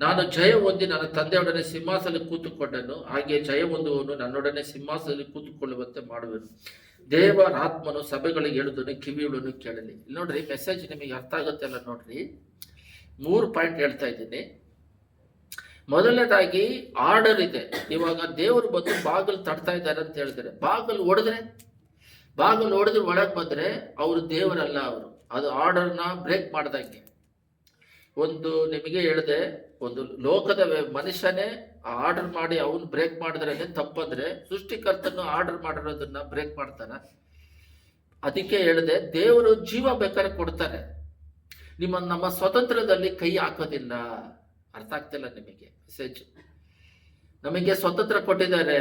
ನಾನು ಜಯ ಹೊಂದಿ ನನ್ನ ತಂದೆಯೊಡನೆ ಸಿಂಹಾಸನದಲ್ಲಿ ಕೂತುಕೊಂಡನು, ಹಾಗೆ ಜಯ ಹೊಂದುವನು ನನ್ನೊಡನೆ ಸಿಂಹಾಸನದಲ್ಲಿ ಕೂತುಕೊಳ್ಳುವಂತೆ ಮಾಡುವೆನು. ದೇವರ ಆತ್ಮನು ಸಭೆಗಳಿಗೆ ಹೇಳುದನ್ನು ಕಿವಿಯುಳನ್ನು ಕೇಳಲಿ. ನೋಡ್ರಿ, ಮೆಸೇಜ್ ನಿಮಗೆ ಅರ್ಥ ಆಗುತ್ತೆ ಅಲ್ಲ ನೋಡ್ರಿ. 3 ಪಾಯಿಂಟ್ ಹೇಳ್ತಾ ಇದ್ದೀನಿ. ಮೊದಲನೇದಾಗಿ ಆರ್ಡರ್ ಇದೆ. ಇವಾಗ ದೇವರು ಬಂದು ಬಾಗಿಲು ತಡ್ತಾ ಇದ್ದಾರೆ ಅಂತ ಹೇಳಿದ್ರೆ, ಬಾಗಿಲು ಹೊಡೆದ್ರೆ ಒಳಗೆ ಬಂದ್ರೆ ಅವರು ದೇವರಲ್ಲ, ಅವರು ಅದು ಆರ್ಡರ್ನ ಬ್ರೇಕ್ ಮಾಡ್ದಂಗೆ. ನಿಮಗೆ ಹೇಳಿದೆ, ಒಂದು ಲೋಕದ ಮನುಷ್ಯನೇ ಆರ್ಡರ್ ಮಾಡಿ ಅವನು ಬ್ರೇಕ್ ಮಾಡಿದ್ರೆ ತಪ್ಪಂದ್ರೆ ಸೃಷ್ಟಿಕರ್ತನು ಆರ್ಡರ್ ಮಾಡಿರೋದನ್ನ ಬ್ರೇಕ್ ಮಾಡ್ತಾರ. ಅದಕ್ಕೆ ಹೇಳಿದೆ, ದೇವರು ಜೀವ ಬೇಕಾದ್ರೆ ಕೊಡ್ತಾರೆ, ನಮ್ಮ ಸ್ವತಂತ್ರದಲ್ಲಿ ಕೈ ಹಾಕೋದಿಲ್ಲ. ಅರ್ಥ ಆಗ್ತಿಲ್ಲ ನಿಮಗೆ ಮೆಸೇಜ್? ನಮಗೆ ಸ್ವತಂತ್ರ ಕೊಟ್ಟಿದ್ದಾರೆ,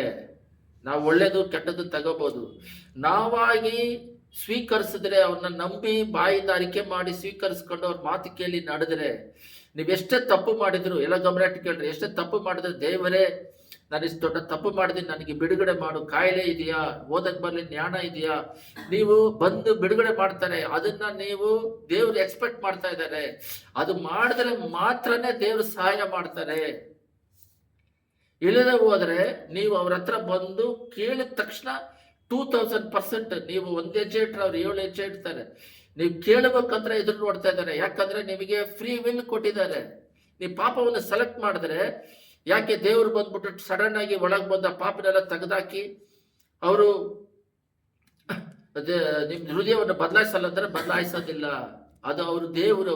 ನಾವು ಒಳ್ಳೇದು ಕೆಟ್ಟದ್ದು ತಗೋಬಹುದು. ನಾವಾಗಿ ಸ್ವೀಕರಿಸಿದ್ರೆ, ಅವ್ರನ್ನ ನಂಬಿ ಬಾಯಿಂದ ಅರಿಕೆ ಮಾಡಿ ಸ್ವೀಕರಿಸ್ಕೊಂಡು ಅವ್ರ ಮಾತು ಕೇಳಿ ನಡೆದ್ರೆ, ನೀವೆಷ್ಟೇ ತಪ್ಪು ಮಾಡಿದ್ರು, ಎಲ್ಲ ಗಮನ ಇಟ್ಟು ಕೇಳ್ರಿ, ಎಷ್ಟೇ ತಪ್ಪು ಮಾಡಿದ್ರೆ ದೇವರೇ ನಾನು ಇಷ್ಟು ದೊಡ್ಡ ತಪ್ಪು ಮಾಡಿದ್ದೀನಿ, ನನಗೆ ಬಿಡುಗಡೆ ಮಾಡು, ಕಾಯಿಲೆ ಇದೆಯಾ, ಓದಕ್ ಬರ್ಲಿ, ಜ್ಞಾನ ಇದೆಯಾ, ನೀವು ಬಂದು ಬಿಡುಗಡೆ ಮಾಡ್ತಾರೆ. ಅದನ್ನ ನೀವು ದೇವ್ರು ಎಕ್ಸ್ಪೆಕ್ಟ್ ಮಾಡ್ತಾ ಇದ್ದಾರೆ. ಅದು ಮಾಡಿದ್ರೆ ಮಾತ್ರನೇ ದೇವ್ರು ಸಹಾಯ ಮಾಡ್ತಾರೆ. ಇಲ್ಲದೆ ಹೋದ್ರೆ ನೀವು ಅವ್ರ ಹತ್ರ ಬಂದು ಕೇಳಿದ ತಕ್ಷಣ 2000% ನೀವು 1 ಹೆಜ್ಜೆ ಇಟ್ರೆ ಅವ್ರು 7 ಹೆಜ್ಜೆ ಇಡ್ತಾರೆ. ನೀವು ಕೇಳಬೇಕಂದ್ರೆ ಎದುರು ನೋಡ್ತಾ ಇದ್ದಾರೆ. ಯಾಕಂದ್ರೆ ನಿಮಗೆ ಫ್ರೀ ವಿಲ್ ಕೊಟ್ಟಿದ್ದಾರೆ. ನೀವು ಪಾಪವನ್ನು ಸೆಲೆಕ್ಟ್ ಮಾಡಿದ್ರೆ ಯಾಕೆ ದೇವರು ಬಂದ್ಬಿಟ್ಟು ಸಡನ್ ಆಗಿ ಒಳಗೆ ಬಂದ ಪಾಪನೆಲ್ಲ ತೆಗೆದಾಕಿ ಅವರು ನಿಮ್ ಹೃದಯವನ್ನು ಬದಲಾಯಿಸಲ್ಲ ಅಂದ್ರೆ ಬದಲಾಯಿಸೋದಿಲ್ಲ. ಅದು ಅವರು ದೇವರು,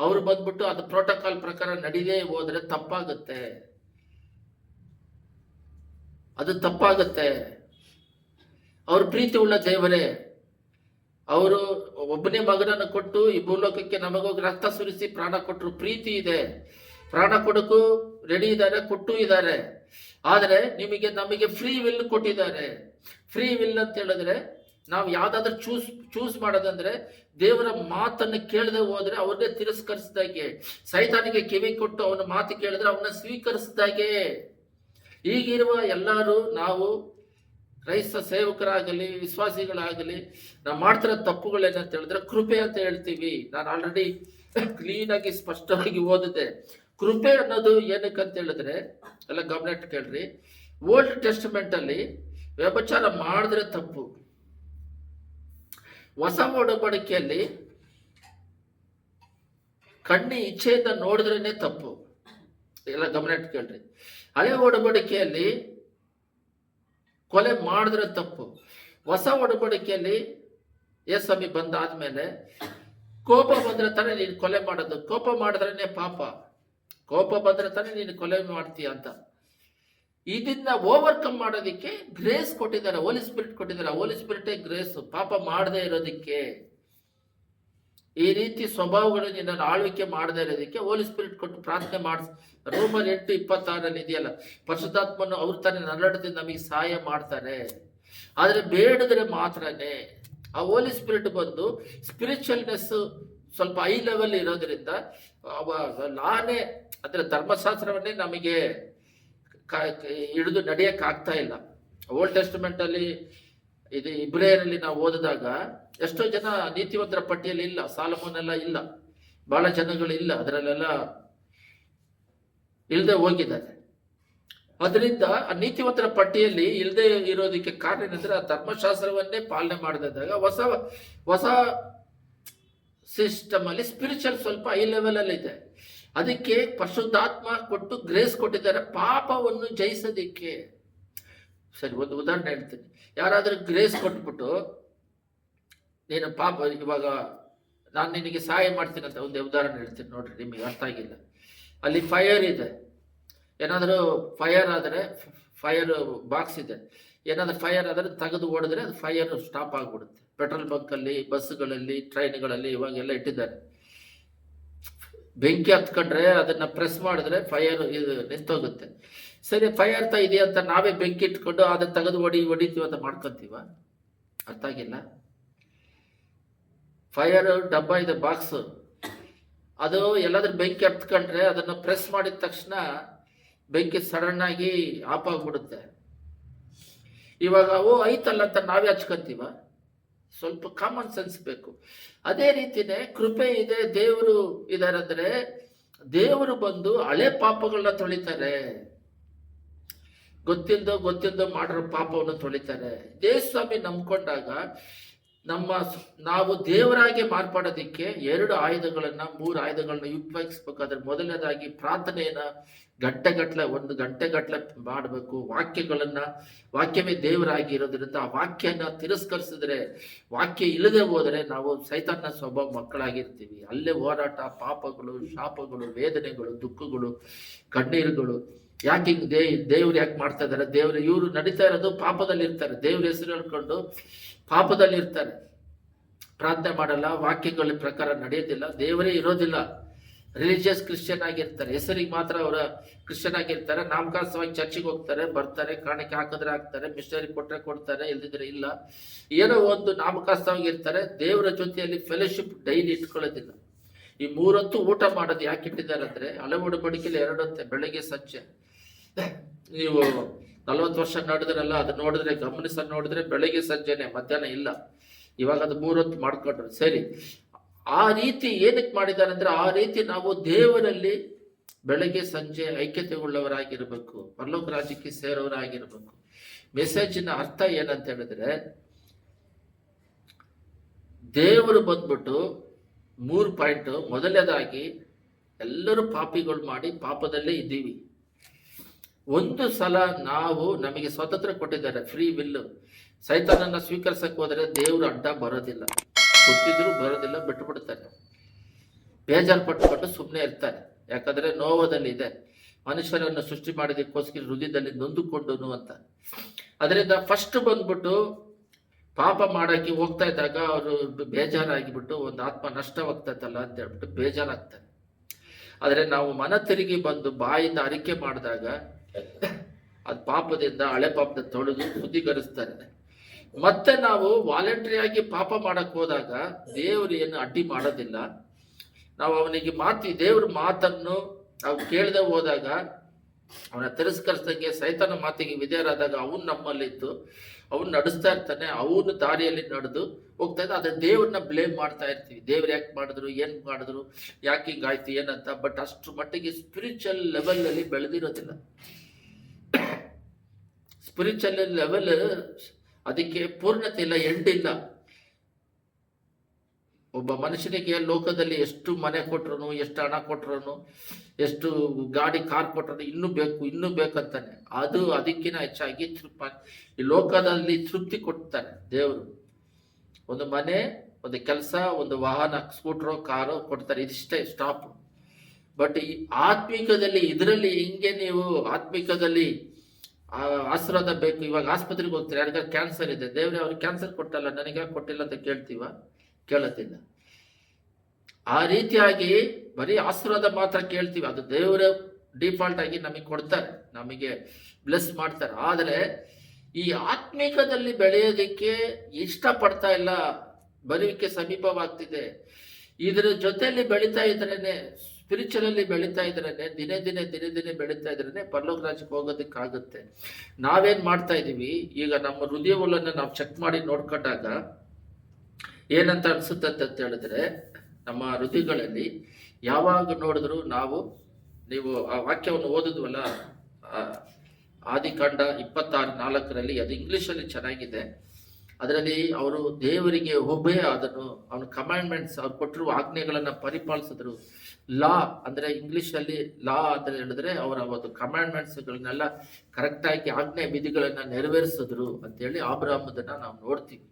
ಅವರು ಬಂದ್ಬಿಟ್ಟು ಅದು ಪ್ರೋಟೋಕಾಲ್ ಪ್ರಕಾರ ನಡೀದೇ ಹೋದ್ರೆ ತಪ್ಪಾಗುತ್ತೆ, ಅದು ತಪ್ಪಾಗುತ್ತೆ. ಅವರು ಪ್ರೀತಿ ಉಳ್ಳ ದೇವರೇ. ಅವರು ಒಬ್ಬನೇ ಮಗನನ್ನು ಕೊಟ್ಟು ಈ ಭೂಲೋಕಕ್ಕೆ ನಮಗೋಗಿ ರಕ್ತ ಸುರಿಸಿ ಪ್ರಾಣ ಕೊಟ್ಟರು. ಪ್ರೀತಿ ಇದೆ, ಪ್ರಾಣ ಕೊಡಕ್ಕೂ ರೆಡಿ ಇದ್ದಾರೆ, ಕೊಟ್ಟು ಇದ್ದಾರೆ. ಆದರೆ ನಮಗೆ ಫ್ರೀ ವಿಲ್ ಕೊಟ್ಟಿದ್ದಾರೆ. ಫ್ರೀ ವಿಲ್ ಅಂತ ಹೇಳಿದ್ರೆ ನಾವು ಯಾವ್ದಾದ್ರು ಚೂಸ್ ಮಾಡೋದಂದ್ರೆ ದೇವರ ಮಾತನ್ನು ಕೇಳದೆ ಹೋದ್ರೆ ಅವ್ರನ್ನೇ ತಿರಸ್ಕರಿಸಿದಾಗೆ, ಸೈತಾನಿಗೆ ಕಿವಿ ಕೊಟ್ಟು ಅವನ ಮಾತು ಕೇಳಿದ್ರೆ ಅವನ್ನ ಸ್ವೀಕರಿಸಿದಾಗೆ. ಈಗಿರುವ ಎಲ್ಲರೂ ನಾವು ಕ್ರೈಸ್ತ ಸೇವಕರಾಗಲಿ ವಿಶ್ವಾಸಿಗಳಾಗಲಿ ನಾವು ಮಾಡ್ತಿರೋ ತಪ್ಪುಗಳೇನಂತ ಹೇಳಿದ್ರೆ ಕೃಪೆ ಅಂತ ಹೇಳ್ತೀವಿ. ನಾನು ಆಲ್ರೆಡಿ ಕ್ಲೀನಾಗಿ ಸ್ಪಷ್ಟವಾಗಿ ಓದಿದೆ. ಕೃಪೆ ಅನ್ನೋದು ಏನಕ್ಕಂತ ಹೇಳಿದ್ರೆ ಎಲ್ಲ ಗಮನ ಇಟ್ಟು ಕೇಳ್ರಿ. ಓಲ್ಡ್ ಟೆಸ್ಟ್ಮೆಂಟ್ ಅಲ್ಲಿ ವ್ಯಭಿಚಾರ ಮಾಡಿದ್ರೆ ತಪ್ಪು, ಹೊಸ ಒಡಂಬಡಿಕೆಯಲ್ಲಿ ಕಣ್ಣಿ ಇಚ್ಛೆಯಿಂದ ನೋಡಿದ್ರೇನೆ ತಪ್ಪು. ಎಲ್ಲ ಗಮನ ಇಟ್ಟು ಕೇಳ್ರಿ. ಹಳೆ ಒಡಂಬಡಿಕೆಯಲ್ಲಿ ಕೊಲೆ ಮಾಡಿದ್ರೆ ತಪ್ಪು. ಹೊಸ ಒಡಂಬಡಿಕೆಯಲ್ಲಿ ಯೇಸು ಬಂದಾದ್ಮೇಲೆ ಕೋಪ ಬಂದ್ರೆ ತಾನೇ ನೀನು ಕೊಲೆ ಮಾಡೋದು, ಕೋಪ ಮಾಡಿದ್ರೇನೆ ಪಾಪ, ಕೋಪ ಬಂದ್ರೆ ತಾನೇ ನೀನು ಕೊಲೆ ಮಾಡ್ತೀಯ ಅಂತ. ಇದನ್ನ ಓವರ್ಕಮ್ ಮಾಡೋದಕ್ಕೆ ಗ್ರೇಸ್ ಕೊಟ್ಟಿದ್ದಾರೆ, ಹೋಲಿ ಸ್ಪಿರಿಟ್ ಕೊಟ್ಟಿದ್ದಾರೆ. ಹೋಲಿ ಸ್ಪಿರಿಟೇ ಗ್ರೇಸ್, ಪಾಪ ಮಾಡದೇ ಇರೋದಕ್ಕೆ, ಈ ರೀತಿ ಸ್ವಭಾವಗಳು ನಿನ್ನನ್ನು ಆಳ್ವಿಕೆ ಮಾಡದೇ ಇರೋದಕ್ಕೆ ಹೋಲಿ ಸ್ಪಿರಿಟ್ ಕೊಟ್ಟು ಪ್ರಾರ್ಥನೆ ಮಾಡಿಸ್. ರೋಮನ್ 8:26 ಇದೆಯಲ್ಲ, ಪರಿಶುದ್ಧಾತ್ಮನು ಅವ್ರ ತಾನೇ ನರಳದಿಂದ ನಮಗೆ ಸಹಾಯ ಮಾಡ್ತಾರೆ. ಆದರೆ ಬೇಡದ್ರೆ ಮಾತ್ರನೇ ಆ ಹೋಲಿ ಸ್ಪಿರಿಟ್ ಬಂದು ಸ್ಪಿರಿಚುವಲ್ನೆಸ್ ಸ್ವಲ್ಪ ಹೈ ಲೆವೆಲ್ ಇರೋದ್ರಿಂದ ಲಾನೇ ಅಂದ್ರೆ ಧರ್ಮಶಾಸ್ತ್ರವನ್ನೇ ನಮಗೆ ಹಿಡಿದು ನಡೆಯಕ್ಕಾಗ್ತಾ ಇಲ್ಲ. ಓಲ್ಡ್ ಟೆಸ್ಟ್ಮೆಂಟ್ ಅಲ್ಲಿ ಇದು ಇಬ್ರಿಯರಲ್ಲಿ ನಾವು ಓದಿದಾಗ ಎಷ್ಟೋ ಜನ ನೀತಿವಂತರ ಪಟ್ಟಿಯಲ್ಲಿ ಇಲ್ಲ, ಸಾಲಮೋನೆಲ್ಲ ಇಲ್ಲ, ಬಹಳ ಜನಗಳು ಇಲ್ಲ, ಅದರಲ್ಲೆಲ್ಲ ಇಲ್ಲದೆ ಹೋಗಿದ್ದಾರೆ. ಅದರಿಂದ ಆ ನೀತಿವಂತರ ಪಟ್ಟಿಯಲ್ಲಿ ಇಲ್ಲದೆ ಇರೋದಕ್ಕೆ ಕಾರಣ ಏನಂದ್ರೆ ಆ ಧರ್ಮಶಾಸ್ತ್ರವನ್ನೇ ಪಾಲನೆ ಮಾಡದಿದ್ದಾಗ ಹೊಸ ಸಿಸ್ಟಮ್ ಅಲ್ಲಿ ಸ್ಪಿರಿಚುವಲ್ ಸ್ವಲ್ಪ ಹೈ ಲೆವೆಲ್ ಅಲ್ಲಿ ಇದೆ. ಅದಕ್ಕೆ ಪರಿಶುದ್ಧಾತ್ಮ ಕೊಟ್ಟು ಗ್ರೇಸ್ ಕೊಟ್ಟಿದ್ದಾರೆ ಪಾಪವನ್ನು ಜಯಿಸೋದಿಕ್ಕೆ. ಸರಿ, ಒಂದು ಉದಾಹರಣೆ ಹೇಳ್ತೀನಿ. ಯಾರಾದ್ರೂ ಗ್ರೇಸ್ ಕೊಟ್ಬಿಟ್ಟು ನೀನು ಪಾಪ, ಇವಾಗ ನಾನು ನಿನಗೆ ಸಹಾಯ ಮಾಡ್ತೀನಿ ಅಂತ ಒಂದು ಉದಾಹರಣೆ ಹೇಳ್ತೀನಿ ನೋಡ್ರಿ, ನಿಮಗೆ ಅರ್ಥ ಆಗಿಲ್ಲ. ಅಲ್ಲಿ ಫೈರ್ ಇದೆ, ಏನಾದರೂ ಫೈರ್ ಆದರೆ ಫೈರ್ ಬಾಕ್ಸ್ ಇದೆ, ಏನಾದರೂ ಫೈರ್ ಆದರೆ ತೆಗೆದು ಓಡಿದ್ರೆ ಅದು ಫೈರ್ ಸ್ಟಾಪ್ ಆಗಿಬಿಡುತ್ತೆ. ಪೆಟ್ರೋಲ್ ಬಂಕಲ್ಲಿ, ಬಸ್ಗಳಲ್ಲಿ, ಟ್ರೈನ್ಗಳಲ್ಲಿ ಇವಾಗೆಲ್ಲ ಇಟ್ಟಿದ್ದಾರೆ. ಬೆಂಕಿ ಹತ್ಕೊಂಡ್ರೆ ಅದನ್ನ ಪ್ರೆಸ್ ಮಾಡಿದ್ರೆ ಫೈರ್ ಇದು ನಿಂತೋಗುತ್ತೆ. ಸರಿ, ಫೈರ್ ಇದೆಯಾ ಅಂತ ನಾವೇ ಬೆಂಕಿ ಇಟ್ಕೊಂಡು ಅದನ್ನ ತೆಗೆದು ಹೊಡಿತೀವಿ ಅಂತ ಮಾಡ್ಕೊಂತೀವ? ಅರ್ಥ ಆಗಿಲ್ಲ. ಫೈರ್ ಡಬ್ಬ ಇದೆ, ಬಾಕ್ಸ್, ಅದು ಎಲ್ಲಾದ್ರೂ ಬೆಂಕಿ ಹತ್ಕೊಂಡ್ರೆ ಅದನ್ನ ಪ್ರೆಸ್ ಮಾಡಿದ ತಕ್ಷಣ ಬೆಂಕಿ ಸಡನ್ ಆಗಿ ಆಫ್ ಆಗ್ಬಿಡುತ್ತೆ. ಇವಾಗ ಐತಲ್ಲ ಅಂತ ನಾವೇ ಹಚ್ಕೊಂತೀವ? ಸ್ವಲ್ಪ ಕಾಮನ್ ಸೆನ್ಸ್ ಬೇಕು. ಅದೇ ರೀತಿನೇ ಕೃಪೆ ಇದೆ, ದೇವರು ಇದಾರೆ ಅಂದ್ರೆ ದೇವರು ಬಂದು ಹಳೆ ಪಾಪಗಳನ್ನ ತೊಳಿತಾರೆ, ಗೊತ್ತಿಲ್ದೋ ಮಾಡಿರೋ ಪಾಪವನ್ನು ತೊಳಿತಾರೆ. ದೇವಸ್ವಾಮಿ ನಂಬ್ಕೊಂಡಾಗ ನಾವು ದೇವರಾಗಿ ಮಾರ್ಪಾಡೋದಿಕ್ಕೆ 2 ಆಯುಧಗಳನ್ನ 3 ಆಯುಧಗಳನ್ನ ಉಪಯೋಗಿಸ್ಬೇಕಾದ್ರೆ ಮೊದಲನೇದಾಗಿ ಪ್ರಾರ್ಥನೆಯನ್ನ ಗಂಟೆಗಟ್ಲೆ 1 ಗಂಟೆಗಟ್ಲೆ ಮಾಡಬೇಕು. ವಾಕ್ಯವೇ ದೇವರಾಗಿ ಇರೋದ್ರಿಂದ ಆ ವಾಕ್ಯನ ತಿರಸ್ಕರಿಸಿದ್ರೆ, ವಾಕ್ಯ ಇಲ್ಲದೆ ಹೋದರೆ ನಾವು ಸೈತಾನ ಸ್ವಭಾವ ಮಕ್ಕಳಾಗಿರ್ತೀವಿ. ಅಲ್ಲೇ ಹೋರಾಟ, ಪಾಪಗಳು, ಶಾಪಗಳು, ವೇದನೆಗಳು, ದುಃಖಗಳು, ಕಣ್ಣೀರುಗಳು. ಯಾಕೆ ಹಿಂಗ್ ದೇವ್ರು ಯಾಕೆ ಮಾಡ್ತಾ ಇದಾರೆ? ಇವರು ನಡೀತಾ ಇರೋದು ಪಾಪದಲ್ಲಿ ಇರ್ತಾರೆ, ದೇವ್ರ ಹೆಸರು ಹೇಳ್ಕೊಂಡು ಪಾಪದಲ್ಲಿ ಇರ್ತಾರೆ, ಪ್ರಾರ್ಥನೆ ಮಾಡಲ್ಲ, ವಾಕ್ಯಗಳ ಪ್ರಕಾರ ನಡೆಯೋದಿಲ್ಲ, ದೇವರೇ ಇರೋದಿಲ್ಲ. ರಿಲಿಜಿಯಸ್ ಕ್ರಿಶ್ಚಿಯನ್ ಆಗಿರ್ತಾರೆ, ಹೆಸರಿಗೆ ಮಾತ್ರ ಅವರ ಕ್ರಿಶ್ಚಿಯನ್ ಆಗಿರ್ತಾರೆ, ನಾಮಕಾಸವಾಗಿ ಚರ್ಚಿಗೆ ಹೋಗ್ತಾರೆ, ಬರ್ತಾರೆ, ಕಾಣಿಕೆ ಹಾಕಿದ್ರೆ ಹಾಕ್ತಾರೆ, ಮಿಷನರಿ ಕೊಟ್ಟರೆ ಕೊಡ್ತಾರೆ, ಇಲ್ದಿದ್ರೆ ಇಲ್ಲ. ಏನೋ ಒಂದು ನಾಮಕಾಸವಾಗಿ ಇರ್ತಾರೆ, ದೇವರ ಜೊತೆಯಲ್ಲಿ ಫೆಲೋಶಿಪ್ ಡೈಲಿ ಇಟ್ಕೊಳ್ಳೋದಿಲ್ಲ. ಈ 3 ಹೊತ್ತು ಊಟ ಮಾಡೋದು ಯಾಕೆ ಇಟ್ಟಿದ್ದಾರೆ ಅಂದ್ರೆ, ಹಳೆ ಒಡಂಬಡಿಕೆಯಲ್ಲಿ 2 ಹೊತ್ತೆ, ಬೆಳಗ್ಗೆ ಸಂಜೆ. ನೀವು 40 ವರ್ಷ ನಡೆದ್ರಲ್ಲ, ಅದು ನೋಡಿದ್ರೆ ನೋಡಿದ್ರೆ ಬೆಳಗ್ಗೆ ಸಂಜೆನೆ, ಮಧ್ಯಾಹ್ನ ಇಲ್ಲ. ಇವಾಗ ಅದು 3 ಹೊತ್ತು ಮಾಡ್ಕೊಂಡ್ರು. ಸರಿ, ಆ ರೀತಿ ಏನಕ್ಕೆ ಮಾಡಿದ್ದಾರೆ ಅಂದ್ರೆ, ಆ ರೀತಿ ನಾವು ದೇವರಲ್ಲಿ ಬೆಳಗ್ಗೆ ಸಂಜೆ ಐಕ್ಯತೆಯುಳ್ಳವರಾಗಿರ್ಬೇಕು, ಪರಲೋಕ ರಾಜ್ಯಕ್ಕೆ ಸೇರೋರಾಗಿರ್ಬೇಕು. ಮೆಸೇಜಿನ ಅರ್ಥ ಏನಂತ ಹೇಳಿದ್ರೆ, ದೇವರು ಬಂದ್ಬಿಟ್ಟು 3 ಪಾಯಿಂಟ್. ಮೊದಲನೇದಾಗಿ ಎಲ್ಲರೂ ಪಾಪಿಗಳು ಮಾಡಿ ಪಾಪದಲ್ಲೇ ಇದ್ದೀವಿ. ಒಂದು ಸಲ ನಮಗೆ ಸ್ವಾತಂತ್ರ್ಯ ಕೊಟ್ಟಿದ್ದಾರೆ, ಫ್ರೀ ವಿಲ್. ಸೈತಾನನ್ನ ಸ್ವೀಕರಿಸಕ್ಕೆ ಹೋದರೆ ದೇವರು ಅಡ್ಡ ಬರೋದಿಲ್ಲ, ಗೊತ್ತಿದ್ರು ಬರೋದಿಲ್ಲ, ಬಿಟ್ಟು ಬಿಡ್ತಾರೆ. ಬೇಜಾರು ಪಟ್ಟುಕೊಂಡು ಸುಮ್ಮನೆ ಇರ್ತಾರೆ. ಯಾಕಂದ್ರೆ ನೋವದಲ್ಲಿ ಇದೆ, ಮನುಷ್ಯರನ್ನು ಸೃಷ್ಟಿ ಮಾಡಿದಕ್ಕೋಸ್ಕರ ಹೃದಯದಲ್ಲಿ ನೊಂದುಕೊಂಡನು ಅಂತ. ಅದರಿಂದ ಫಸ್ಟ್ ಬಂದ್ಬಿಟ್ಟು ಪಾಪ ಮಾಡಕ್ಕೆ ಹೋಗ್ತಾ ಇದ್ದಾಗ ಅವರು ಬೇಜಾರಾಗಿಬಿಟ್ಟು ಒಂದು ಆತ್ಮ ನಷ್ಟವಾಗ್ತೈತಲ್ಲ ಅಂತ ಹೇಳ್ಬಿಟ್ಟು ಬೇಜಾರಾಗ್ತಾರೆ. ಆದರೆ ನಾವು ಮನ ತಿರುಗಿ ಬಂದು ಬಾಯಿಂದ ಅರಿಕೆ ಮಾಡಿದಾಗ ಅದು ಪಾಪದಿಂದ ಹಳೆ ಪಾಪದ ತೊಳೆದು ಶುದ್ಧೀಕರಿಸ್ತಾರೆ. ಮತ್ತೆ ನಾವು ವಾಲಂಟ್ರಿ ಆಗಿ ಪಾಪ ಮಾಡಕ್ ಹೋದಾಗ ದೇವರು ಏನು ಅಡ್ಡಿ ಮಾಡೋದಿಲ್ಲ. ನಾವು ಅವನಿಗೆ ದೇವ್ರ ಮಾತನ್ನು ನಾವು ಕೇಳದೆ ಹೋದಾಗ, ಅವನ ತಿರಸ್ಕರಿಸಿದಂಗೆ ಸೈತಾನ ಮಾತಿಗೆ ವಿಧೇಯರಾದಾಗ ಅವನು ನಮ್ಮಲ್ಲಿದ್ದು ಅವನು ನಡೆಸ್ತಾ ಇರ್ತಾನೆ. ಅವನು ದಾರಿಯಲ್ಲಿ ನಡೆದು ಹೋಗ್ತಾ ಇದ್ದ. ಅದೇ ದೇವ್ರನ್ನ ಬ್ಲೇಮ್ ಮಾಡ್ತಾ ಇರ್ತೀವಿ, ದೇವ್ರು ಯಾಕೆ ಮಾಡಿದ್ರು, ಏನ್ ಮಾಡಿದ್ರು, ಯಾಕೆ ಹಿಂಗಾಯ್ತು ಏನಂತ. ಬಟ್ ಅಷ್ಟು ಮಟ್ಟಿಗೆ ಸ್ಪಿರಿಚುವಲ್ ಲೆವೆಲ್ ಅಲ್ಲಿ ಬೆಳೆದಿರೋದಿಲ್ಲ. ಸ್ಪಿರಿಚುವಲ್ ಲೆವೆಲ್ ಅದಕ್ಕೆ ಪೂರ್ಣತೆ ಇಲ್ಲ, ಎಂಡ್ ಇಲ್ಲ. ಒಬ್ಬ ಮನುಷ್ಯನಿಗೆ ಲೋಕದಲ್ಲಿ ಎಷ್ಟು ಮನೆ ಕೊಟ್ರು, ಎಷ್ಟು ಹಣ ಕೊಟ್ರು, ಎಷ್ಟು ಗಾಡಿ ಕಾರ್ ಕೊಟ್ರು, ಇನ್ನೂ ಬೇಕಂತಾನೆ. ಅದಕ್ಕಿಂತ ಹೆಚ್ಚಾಗಿ ಈ ಲೋಕದಲ್ಲಿ ತೃಪ್ತಿ ಕೊಡ್ತಾನೆ ದೇವರು. ಒಂದು ಮನೆ, ಒಂದು ಕೆಲಸ, ಒಂದು ವಾಹನ, ಸ್ಕೂಟ್ರೋ ಕಾರೋ ಕೊಡ್ತಾರೆ, ಇದಿಷ್ಟೇ ಸ್ಟಾಪ್. ಬಟ್ ಈ ಆತ್ಮಿಕದಲ್ಲಿ ಇದರಲ್ಲಿ ಹಿಂಗೆ ನೀವು ಆತ್ಮಿಕದಲ್ಲಿ ಆಶೀರ್ವಾದ ಬೇಕು. ಇವಾಗ ಆಸ್ಪತ್ರೆಗೆ ಹೋಗ್ತಾರೆ, ಯಾರಿಗಾರು ಕ್ಯಾನ್ಸರ್ ಇದೆ, ದೇವ್ರೆ ಅವ್ರಿಗೆ ಕ್ಯಾನ್ಸರ್ ಕೊಟ್ಟಲ್ಲ, ನನಗೆ ಕೊಟ್ಟಿಲ್ಲ ಅಂತ ಕೇಳತ್ತಿಲ್ಲ. ಆ ರೀತಿಯಾಗಿ ಬರೀ ಆಶೀರ್ವಾದ ಮಾತ್ರ ಕೇಳ್ತೀವಿ, ಅದು ದೇವರ ಡಿಫಾಲ್ಟ್ ಆಗಿ ನಮಗೆ ಕೊಡ್ತಾರೆ, ನಮಗೆ ಬ್ಲೆಸ್ ಮಾಡ್ತಾರೆ. ಆದರೆ ಈ ಆತ್ಮಿಕದಲ್ಲಿ ಬೆಳೆಯೋದಕ್ಕೆ ಇಷ್ಟಪಡ್ತಾ ಇಲ್ಲ, ಬರುವಿಕೆ ಸಮೀಪವಾಗ್ತಿದೆ. ಇದರ ಜೊತೆಯಲ್ಲಿ ಬೆಳೀತಾ ಇದ್ರೇನೆ, ಸ್ಪಿರಿಚುವಲ್ ಅಲ್ಲಿ ಬೆಳೀತಾ ಇದ್ರೇನೆ, ದಿನೇ ದಿನೇ ಬೆಳೀತಾ ಇದ್ರೇನೆ ಪರಲೋಕ ರಾಜ್ಯಕ್ಕೆ ಹೋಗೋದಕ್ಕಾಗುತ್ತೆ. ನಾವೇನ್ ಮಾಡ್ತಾ ಇದೀವಿ ಈಗ, ನಮ್ಮ ಹೃದಯವನ್ನು ನಾವು ಚೆಕ್ ಮಾಡಿ ನೋಡ್ಕೊಂಡಾಗ ಏನಂತ ಅನ್ಸುತ್ತೆ ಅಂತ ಹೇಳಿದ್ರೆ, ನಮ್ಮ ಹೃದಯಗಳಲ್ಲಿ ಯಾವಾಗ ನೋಡಿದ್ರು ನೀವು ಆ ವಾಕ್ಯವನ್ನು ಓದಿದ್ವಲ್ಲ, ಆದಿಕಾಂಡ 26:4 ಅದು ಇಂಗ್ಲಿಷಲ್ಲಿ ಚೆನ್ನಾಗಿದೆ. ಅದರಲ್ಲಿ ಅವರು ದೇವರಿಗೆ ಒಬೇ ಆದನು, ಅವನ ಕಮಾಂಡ್ಮೆಂಟ್ಸ್, ಅವ್ರು ಕೊಟ್ಟಿರುವ ಆಜ್ಞೆಗಳನ್ನ ಪರಿಪಾಲಿಸಿದ್ರು. ಲಾ ಅಂದ್ರೆ ಇಂಗ್ಲಿಷಲ್ಲಿ ಲಾ ಅಂತ ಹೇಳಿದ್ರೆ ಅವರ ಒಂದು ಕಮಾಂಡ್ಮೆಂಟ್ಸ್ಗಳನ್ನೆಲ್ಲ ಕರೆಕ್ಟಾಗಿ ಆಜ್ಞೆ ವಿಧಿಗಳನ್ನ ನೆರವೇರಿಸಿದ್ರು ಅಂತೇಳಿ ಆಬ್ರಹಾಮದನ್ನ ನಾವು ನೋಡ್ತೀವಿ.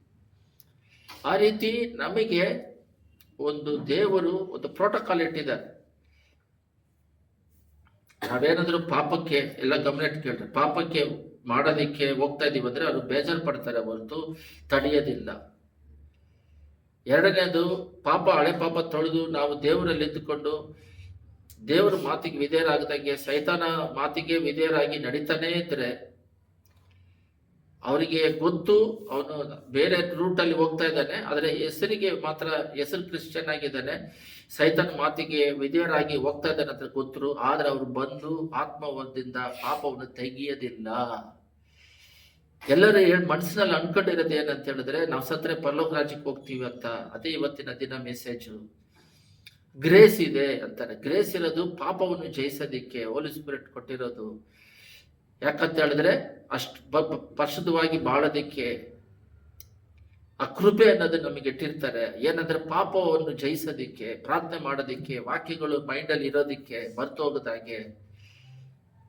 ಆ ರೀತಿ ನಮಗೆ ಒಂದು ದೇವರು ಒಂದು ಪ್ರೋಟೋಕಾಲ್ ಇಟ್ಟಿದ್ದಾರೆ. ನಾವೇನಾದ್ರೂ ಪಾಪಕ್ಕೆ ಎಲ್ಲ ಗಮನ ಇಟ್ಕೊಂಡ್ರೆ, ಪಾಪಕ್ಕೆ ಮಾಡೋದಿಕ್ಕೆ ಹೋಗ್ತಾ ಇದೀವಿ ಅಂದ್ರೆ ಅವರು ಬೇಜಾರು ಪಡ್ತಾರೆ ಹೊರತು ತಡೆಯೋದಿಲ್ಲ. ಎರಡನೇದು, ಹಳೆ ಪಾಪ ತೊಳೆದು ನಾವು ದೇವರಲ್ಲಿ ಇದ್ದುಕೊಂಡು ದೇವರ ಮಾತಿಗೆ ವಿಧೇಯರಾಗದಂಗೆ ಸೈತಾನ ಮಾತಿಗೆ ವಿಧೇಯರಾಗಿ ನಡೀತಾನೇ ಇದ್ರೆ, ಅವರಿಗೆ ಗೊತ್ತು ಅವನು ಬೇರೆ ರೂಟಲ್ಲಿ ಹೋಗ್ತಾ ಇದ್ದಾನೆ, ಆದರೆ ಹೆಸರು ಕ್ರಿಶ್ಚಿಯನ್ ಆಗಿದ್ದಾನೆ, ಸೈತಾನ ಮಾತಿಗೆ ವಿಧೇಯರಾಗಿ ಹೋಗ್ತಾ ಇದ್ದಾನೆ ಅಂತ ಗೊತ್ತರು. ಆದ್ರೆ ಅವ್ರು ಬಂದು ಆತ್ಮವದಿಂದ ಪಾಪವನ್ನು ತೆಗಿಯೋದಿಲ್ಲ. ಎಲ್ಲರೂ ಮನಸ್ಸಿನಲ್ಲಿ ಅನ್ಕೊಂಡಿರೋದು ಏನಂತ ಹೇಳಿದ್ರೆ, ನಾವು ಸತ್ರೆ ಪರಲೋಕ ರಾಜ್ಯಕ್ಕೆ ಹೋಗ್ತೀವಿ ಅಂತ. ಅದೇ ಇವತ್ತಿನ ದಿನ ಮೆಸೇಜು. ಗ್ರೇಸ್ ಇದೆ ಅಂತಾರೆ. ಗ್ರೇಸ್ ಇರೋದು ಪಾಪವನ್ನು ಜಯಿಸೋದಿಕ್ಕೆ ಹೋಲಿ ಸ್ಪಿರಿಟ್ ಕೊಟ್ಟಿರೋದು. ಯಾಕಂತ ಹೇಳಿದ್ರೆ ಅಷ್ಟು ಪರಿಶುದ್ಧವಾಗಿ ಬಾಳೋದಿಕ್ಕೆ ಆ ಕೃಪೆ ಅನ್ನೋದು ನಮಗೆ ಇಟ್ಟಿರ್ತಾರೆ. ಏನಂದ್ರೆ ಪಾಪವನ್ನು ಜಯಿಸೋದಿಕ್ಕೆ, ಪ್ರಾರ್ಥನೆ ಮಾಡೋದಿಕ್ಕೆ, ವಾಕ್ಯಗಳು ಮೈಂಡಲ್ಲಿ ಇರೋದಿಕ್ಕೆ, ಮರ್ತು ಹೋಗೋದಾಗೆ